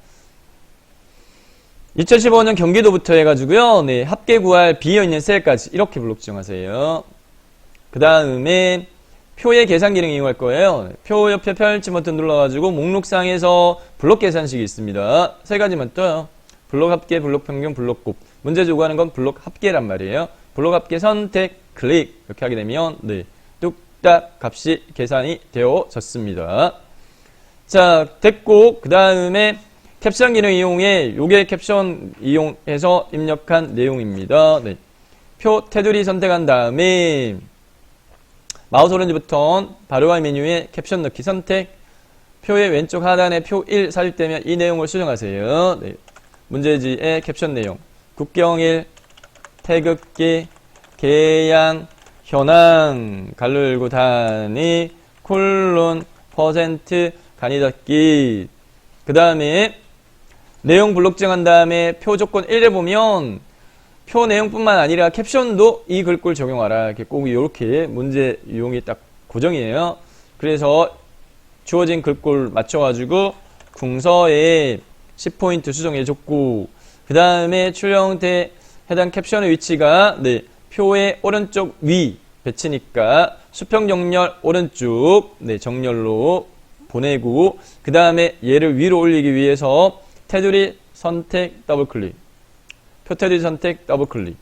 2015년 경기도부터 해가지고요, 네, 합계 구할 비어있는 셀까지 이렇게 블록 지정하세요. 그 다음에 표의 계산 기능 이용할 거예요. 표 옆에 펼치 버튼 눌러가지고 목록상에서 블록 계산식이 있습니다. 세 가지만 떠요. 블록 합계, 블록 평균, 블록 곱. 문제 요구하는 건 블록 합계란 말이에요. 블록 합계 선택, 클릭 이렇게 하게 되면 네, 뚝딱 값이 계산이 되어졌습니다. 자, 됐고 그 다음에 캡션 기능 이용해 요게 캡션 이용해서 입력한 내용입니다. 네. 표 테두리 선택한 다음에 마우스 오른쪽 버튼 바로와 메뉴에 캡션 넣기 선택. 표의 왼쪽 하단에 표 1 삽입되면 이 내용을 수정하세요. 네. 문제지의 캡션 내용 국경일 태극기 개양 현황 가로 열고 단위 콜론 퍼센트 간이 닫기. 그 다음에 내용 블록 지정한 다음에 표 조건 1에 보면 표 내용뿐만 아니라 캡션도 이 글꼴 적용하라. 이렇게 꼭 이렇게 문제 유형이 딱 고정이에요. 그래서 주어진 글꼴 맞춰가지고 궁서에 10포인트 수정해줬고, 그 다음에 출력 형태 해당 캡션의 위치가 네, 표의 오른쪽 위 배치니까 수평 정렬 오른쪽 네, 정렬로 보내고, 그 다음에 얘를 위로 올리기 위해서 테두리 선택 더블 클릭. 표 테두리 선택 더블 클릭.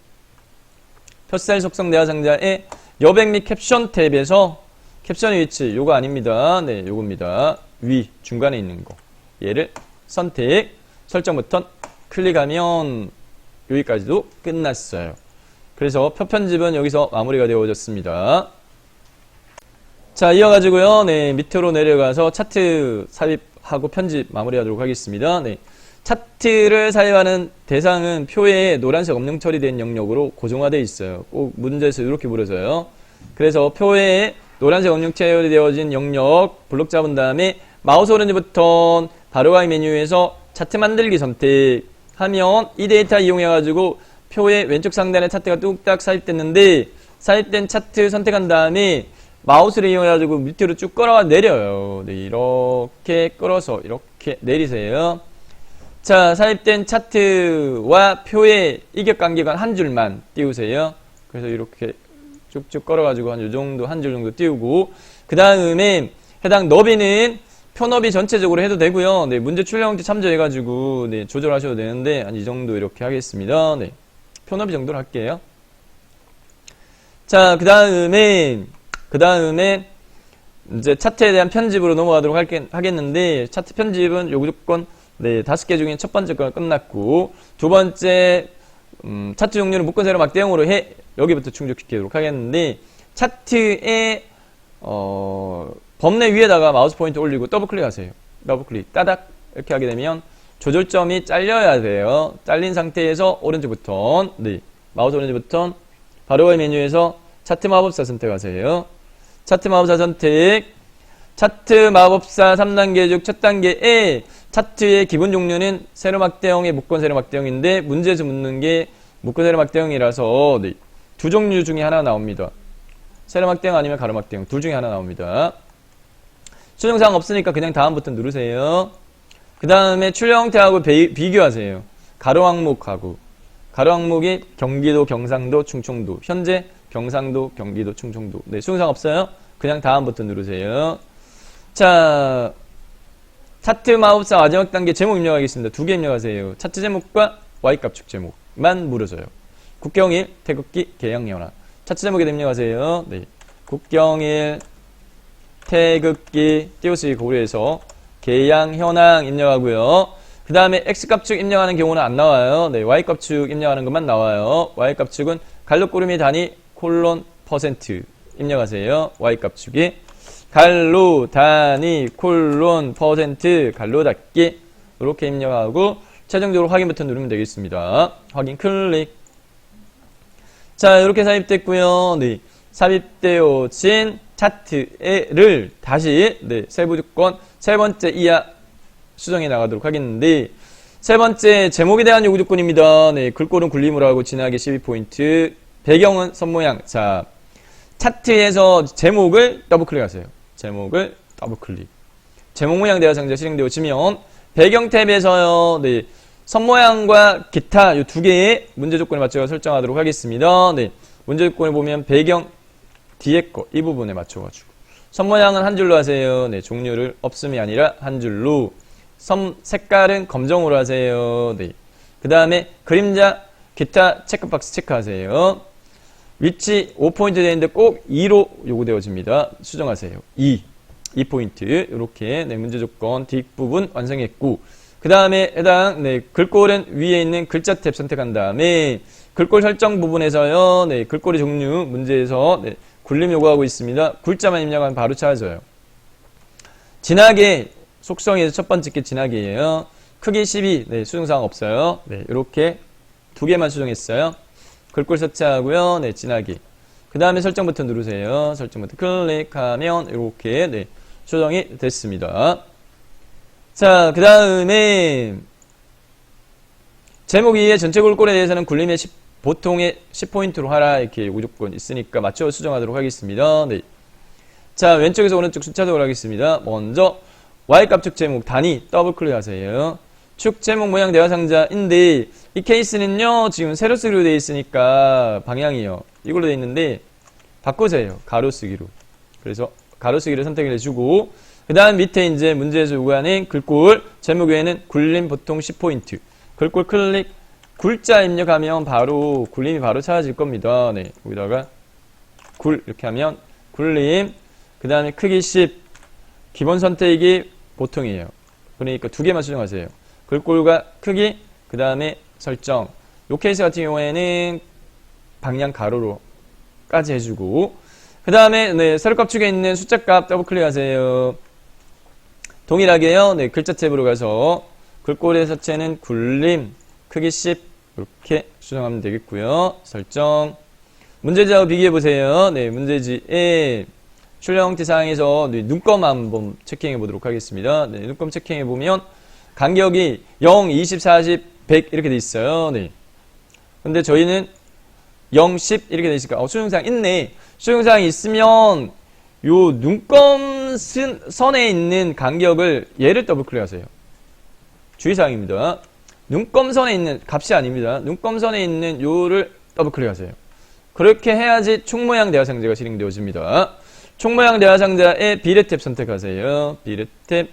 표셀 속성 내화 상자의 여백 및 캡션 탭에서 캡션의 위치 요거 아닙니다. 네, 요겁니다. 위 중간에 있는 거. 얘를 선택 설정 버튼 클릭하면 여기까지도 끝났어요. 그래서 표 편집은 여기서 마무리가 되어졌습니다. 자, 이어가지고요. 네, 밑으로 내려가서 차트 삽입하고 편집 마무리하도록 하겠습니다. 네. 차트를 삽입하는 대상은 표에 노란색 엄령 처리된 영역으로 고정화되어 있어요. 꼭 문제에서 이렇게 물어져요. 그래서 표에 노란색 엄령 처리되어진 영역 블록 잡은 다음에 마우스 오른쪽 버튼 바로가기 메뉴에서 차트 만들기 선택하면 이 데이터 이용해가지고 표의 왼쪽 상단에 차트가 뚝딱 삽입됐는데, 삽입된 차트 선택한 다음에 마우스를 이용해가지고 밑으로 쭉 끌어 내려요. 네, 이렇게 끌어서 이렇게 내리세요. 자, 삽입된 차트와 표의 이격간격은 한 줄만 띄우세요. 그래서 이렇게 쭉쭉 끌어가지고 한 요 정도, 한 줄 정도 띄우고, 그 다음에 해당 너비는 표너비 전체적으로 해도 되고요. 네, 문제 출력 형태 참조해가지고 네, 조절하셔도 되는데 한 이 정도 이렇게 하겠습니다. 네, 표너비 정도로 할게요. 자, 그 다음에 이제 차트에 대한 편집으로 넘어가도록 하겠는데 차트 편집은 요 무조건 네, 5개 중에 첫 번째 거 끝났고 두 번째 차트 종류는 묶은 세로 막대형으로 여기부터 충족시키도록 하겠는데 차트에 범례 위에다가 마우스 포인트 올리고 더블 클릭하세요. 더블 클릭 따닥 이렇게 하게 되면 조절점이 잘려야 돼요. 잘린 상태에서 오른쪽 버튼, 네, 마우스 오른쪽 버튼 바로 메뉴에서 차트 마법사 선택하세요. 차트 마법사 선택. 차트 마법사 3단계 중 첫 단계에 차트의 기본 종류는 세로 막대형의 묶은 세로 막대형인데 문제에서 묻는 게 묶은 세로 막대형이라서 네, 두 종류 중에 하나 나옵니다. 세로 막대형 아니면 가로 막대형 둘 중에 하나 나옵니다. 수정사항 없으니까 그냥 다음 버튼 누르세요. 그 다음에 출력 형태하고 비교하세요. 가로 항목하고 가로 항목이 경기도, 경상도, 충청도. 현재 경상도, 경기도, 충청도. 네, 수정사항 없어요? 그냥 다음 버튼 누르세요. 자, 차트 마법사 마지막 단계 제목 입력하겠습니다. 2개 입력하세요. 차트 제목과 Y값축 제목만 물어줘요. 국경일, 태극기, 개양연화. 차트 제목에 입력하세요. 네, 국경일, 태극기, 띄우쓰기 고려해서 개양현황 입력하고요. 그 다음에 X값축 입력하는 경우는 안 나와요. 네, Y값축 입력하는 것만 나와요. Y값축은 갈로꼬르미 단위 콜론 퍼센트 입력하세요. Y값축이 갈로 단위 콜론 퍼센트 갈로 닫기 이렇게 입력하고 최종적으로 확인 버튼 누르면 되겠습니다. 확인 클릭. 자, 이렇게 삽입됐고요. 네, 삽입되어진 차트를 다시 네, 세부 조건 세 번째 이하 수정해 나가도록 하겠는데 세 번째 제목에 대한 요구 조건입니다. 네, 글꼴은 굴림으로 하고 진하게 12포인트. 배경은 선모양. 자, 차트에서 제목을 더블 클릭하세요. 제목을 더블 클릭. 제목 모양 대화상자 실행되어지면 배경 탭에서요. 네, 선모양과 기타 이 두 개의 문제 조건에 맞춰서 설정하도록 하겠습니다. 네, 문제 조건을 보면 배경 뒤에 거 이 부분에 맞춰가지고 선모양은 한 줄로 하세요. 네, 종류를 없음이 아니라 한 줄로. 색깔은 검정으로 하세요. 네, 그 다음에 그림자 기타 체크박스 체크하세요. 위치 5포인트 되어 있는데 꼭 2로 요구되어집니다. 수정하세요. 2포인트 이렇게 네, 문제 조건 뒷부분 완성했고 그 다음에 해당 네, 글꼴은 위에 있는 글자 탭 선택한 다음에 글꼴 설정 부분에서요. 네, 글꼴의 종류 문제에서 네, 굴림 요구하고 있습니다. 굴자만 입력하면 바로 찾아져요. 진하게 속성에서 첫 번째 게 진하게예요. 크기 12 네, 수정사항 없어요. 네, 이렇게 두 개만 수정했어요. 글꼴 설치하고요. 네, 진하게. 그 다음에 설정 버튼 누르세요. 설정 버튼 클릭하면 이렇게 네, 수정이 됐습니다. 자, 그 다음에 제목 위에 전체 글꼴에 대해서는 굴림의 보통의 10포인트로 하라 이렇게 무조건 있으니까 맞춰 수정하도록 하겠습니다. 네. 자, 왼쪽에서 오른쪽 순차적으로 하겠습니다. 먼저 Y값축 제목 단위 더블 클릭하세요. 축 제목 모양 대화 상자인데 이 케이스는요 지금 세로 쓰기로 되어 있으니까 방향이요 이걸로 되어 있는데 바꾸세요. 가로 쓰기로. 그래서 가로 쓰기를 선택을 해주고 그 다음 밑에 이제 문제에서 요구하는 글꼴 제목 외에는 굴림 보통 10포인트 글꼴 클릭 굴자 입력하면 바로 굴림이 바로 찾아질 겁니다. 네, 여기다가 굴 이렇게 하면 굴림 그 다음에 크기 10 기본 선택이 보통이에요. 그러니까 두 개만 수정하세요. 글꼴과 크기 그 다음에 설정. 요 케이스 같은 경우에는 방향 가로로까지 해주고 그 다음에 네, 세로값축에 있는 숫자값 더블 클릭하세요. 동일하게요. 네, 글자 탭으로 가서 글꼴의 서체는 굴림 크기 10 이렇게 수정하면 되겠고요. 설정. 문제지하고 비교해보세요. 네, 문제지에 출력 형태 사항에서 네, 눈금 한번 체킹해 보도록 하겠습니다. 네, 눈금 체킹해 보면 간격이 0, 20, 40, 100 이렇게 돼 있어요. 네. 근데 저희는 0, 10 이렇게 돼 있으니까 수정사항 있네. 수정사항이 있으면 요 눈금 선에 있는 간격을 얘를 더블 클릭하세요. 주의사항입니다. 눈금선에 있는 값이 아닙니다. 눈금선에 있는 요를 더블 클릭하세요. 그렇게 해야지 총 모양 대화 상자가 실행되어집니다. 총 모양 대화 상자에 비례 탭 선택하세요. 비례 탭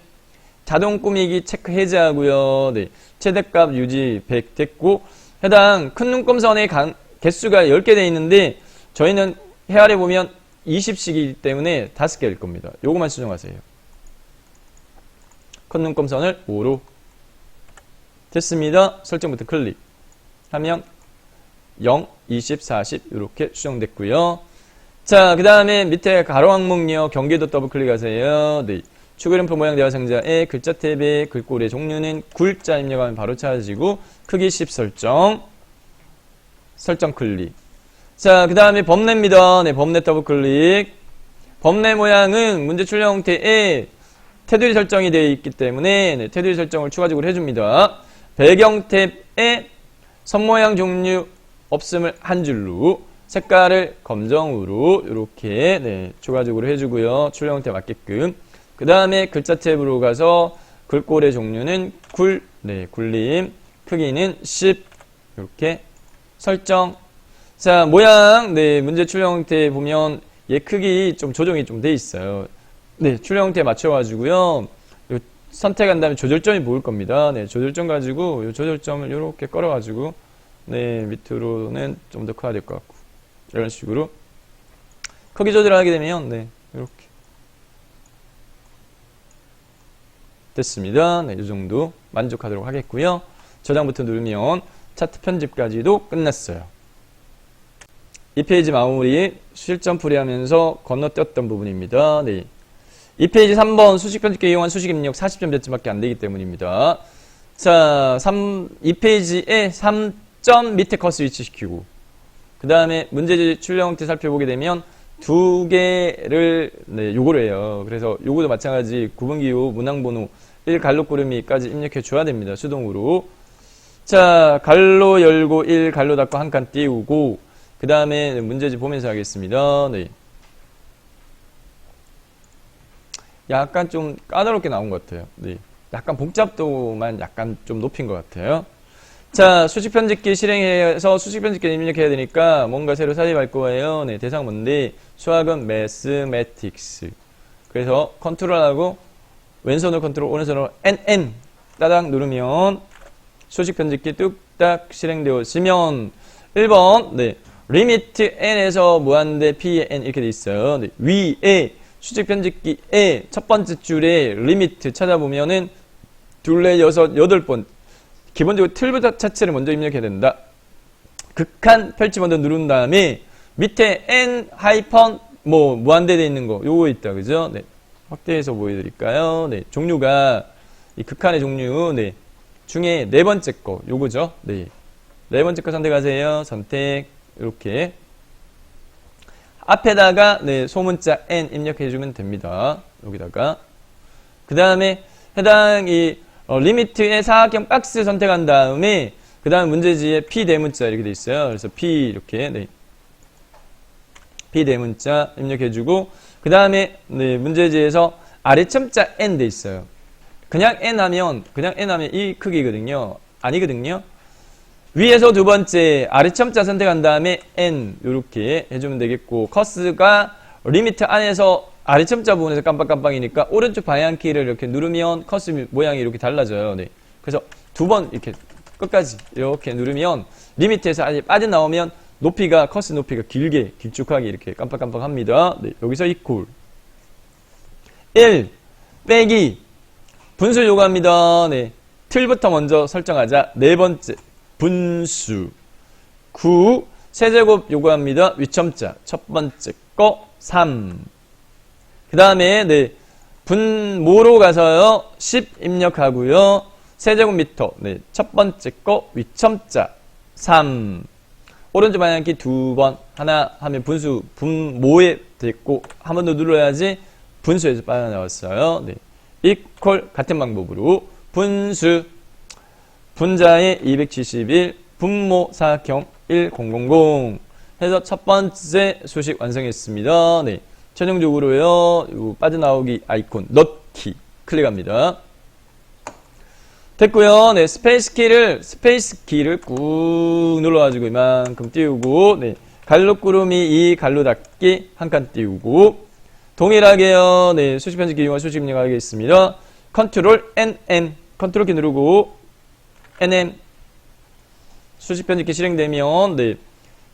자동 꾸미기 체크 해제하고요. 네. 최대값 유지 100 됐고, 해당 큰 눈금선의 개수가 10개 돼 있는데, 저희는 헤아려 보면 20씩이기 때문에 5개일 겁니다. 요거만 수정하세요. 큰 눈금선을 5로. 됐습니다. 설정부터 클릭. 하면 0, 20, 40 이렇게 수정됐고요. 자, 그 다음에 밑에 가로 항목요. 경계도 더블 클릭하세요. 네. 추가름프 모양 대화 상자에 글자 탭의 글꼴의 종류는 굴자 입력하면 바로 찾아지고 크기 10 설정. 설정 클릭. 자, 그 다음에 범례입니다. 네, 범례 더블 클릭. 범례 모양은 문제 출력 형태에 테두리 설정이 되어 있기 때문에 네, 테두리 설정을 추가적으로 해줍니다. 배경 탭에 선 모양 종류 없음을 한 줄로 색깔을 검정으로 이렇게 네, 추가적으로 해주고요. 출력 형태 맞게끔. 그 다음에 글자 탭으로 가서 글꼴의 종류는 네, 굴림. 크기는 10 이렇게 설정. 자, 모양 네, 문제 출력 형태 보면 얘 크기 좀 조정이 좀 돼 있어요. 네, 출력 형태 맞춰가지고요. 선택한 다음에 조절점이 보일 겁니다. 네, 조절점 가지고 이 조절점을 이렇게 끌어가지고 네, 밑으로는 좀 더 커야 될 것 같고 이런 식으로 크기 조절을 하게 되면 네, 이렇게 됐습니다. 네, 이 정도 만족하도록 하겠고요. 저장 버튼 누르면 차트 편집까지도 끝났어요. 이 페이지 마무리 실전 풀이하면서 건너뛰었던 부분입니다. 네. 이 페이지 3번 수식 편집기 이용한 수식 입력 40점 배치밖에 안 되기 때문입니다. 자, 이 페이지에 3점 밑에 커서 위치시키고 그 다음에 문제지 출력 형태 살펴보게 되면 두 개를 네, 요거를 해요. 그래서 요거도 마찬가지 구분기호, 문항번호 1 갈로 꾸르미까지 입력해 줘야 됩니다. 수동으로. 자, 갈로 열고 1 갈로 닫고 한 칸 띄우고 그 다음에 문제지 보면서 하겠습니다. 네. 약간 좀 까다롭게 나온 것 같아요. 네. 약간 복잡도만 약간 좀 높인 것 같아요. 자, 수식 편집기 실행해서 수식 편집기 입력해야 되니까 뭔가 새로 삽입할 거예요. 네, 대상 뭔데? 수학은 매스매틱스. 그래서 컨트롤하고 왼손으로 컨트롤, 오른손으로 NN 따닥 누르면 수식 편집기 뚝딱 실행되었으면 1번 네, 리미트 N에서 무한대 P의 N 이렇게 돼 있어요. 네, 위에 수직 편집기의 첫 번째 줄에 리미트 찾아보면은 둘레, 여섯, 8번 기본적으로 틀부터 자체를 먼저 입력해야 된다. 극한 펼치 먼저 누른 다음에 밑에 N 하이펀 뭐 무한대 돼 있는 거 요거 있다 그죠? 네. 확대해서 보여드릴까요? 네. 종류가 이 극한의 종류 네. 중에 네 번째 거 요거죠? 네. 네 번째 거 선택하세요. 선택 이렇게 앞에다가 네, 소문자 N 입력해주면 됩니다. 여기다가 그 다음에 해당 이 리미트의 사각형 박스 선택한 다음에 그 다음 문제지에 P 대문자 이렇게 돼 있어요. 그래서 P 이렇게 네, P 대문자 입력해주고 그 다음에 네, 문제지에서 아래첨자 N 돼 있어요. 그냥 N 하면 이 크기거든요. 아니거든요. 위에서 두 번째 아래첨자 선택한 다음에 N 이렇게 해주면 되겠고 커스가 리미트 안에서 아래첨자 부분에서 깜빡깜빡이니까 오른쪽 방향키를 이렇게 누르면 커스 모양이 이렇게 달라져요. 네. 그래서 두 번 이렇게 끝까지 이렇게 누르면 리미트에서 아직 빠져나오면 높이가 커스 높이가 길쭉하게 이렇게 깜빡깜빡합니다. 네. 여기서 이퀄 1 빼기 분수 요구합니다. 네. 틀부터 먼저 설정하자. 네 번째 분수 9 세제곱 요구합니다. 위첨자 첫 번째 거 3 그 다음에 네, 분모로 가서요 10 입력하고요 세제곱미터 네, 첫 번째 거 위첨자 3 오른쪽 방향키 두 번 하나 하면 분수 분모에 됐고 한 번 더 눌러야지 분수에서 빠져나왔어요. 네. 이퀄 같은 방법으로 분수 분자의 271 분모 사각형 1000 해서 첫 번째 수식 완성했습니다. 네. 최종적으로요. 빠져나오기 아이콘 넣기 클릭합니다. 됐고요. 네. 스페이스 키를 꾹 눌러가지고 이만큼 띄우고 네. 갈로 꾸름이 2 갈로 닫기 한 칸 띄우고 동일하게요. 네. 수식 편집기 이용한 수식 입력하겠습니다. 컨트롤 NN, 컨트롤 키 누르고 NN 수식 편집키 실행되면 네,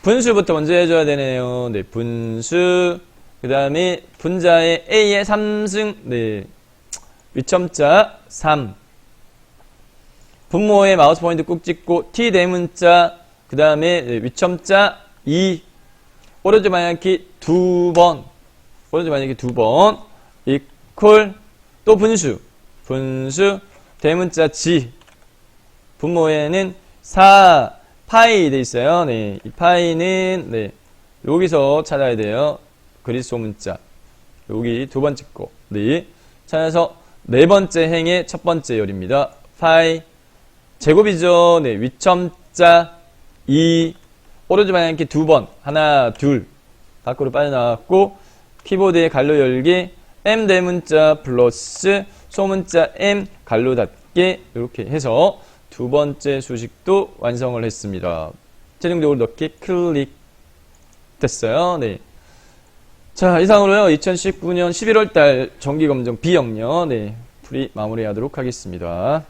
분수부터 먼저 해줘야 되네요. 네, 분수. 그 다음에 분자의 A의 3승, 네, 위첨자 3. 분모에 마우스 포인트 꾹 찍고 T 대문자, 그 다음에 네, 위첨자 2. 오른쪽 방향키 2번. 오른쪽 방향키 2번. 이퀄 또 분수. 분수 대문자 G. 분모에는 4 파이 돼 있어요. 네, 이 파이는 네, 여기서 찾아야 돼요. 그리스 소문자 여기 두 번째 거 네, 찾아서 네 번째 행의 첫 번째 열입니다. 파이 제곱이죠. 네, 위첨자 2 오른쪽 방향키 두 번 하나 둘 밖으로 빠져나왔고 키보드에 갈로 열기 M 대문자 플러스 소문자 M 갈로 닫기 이렇게 해서 두 번째 수식도 완성을 했습니다. 최종적으로 넣기 클릭 됐어요. 네. 자, 이상으로요 2019년 11월달 정기검정 B역량 네, 풀이 마무리하도록 하겠습니다.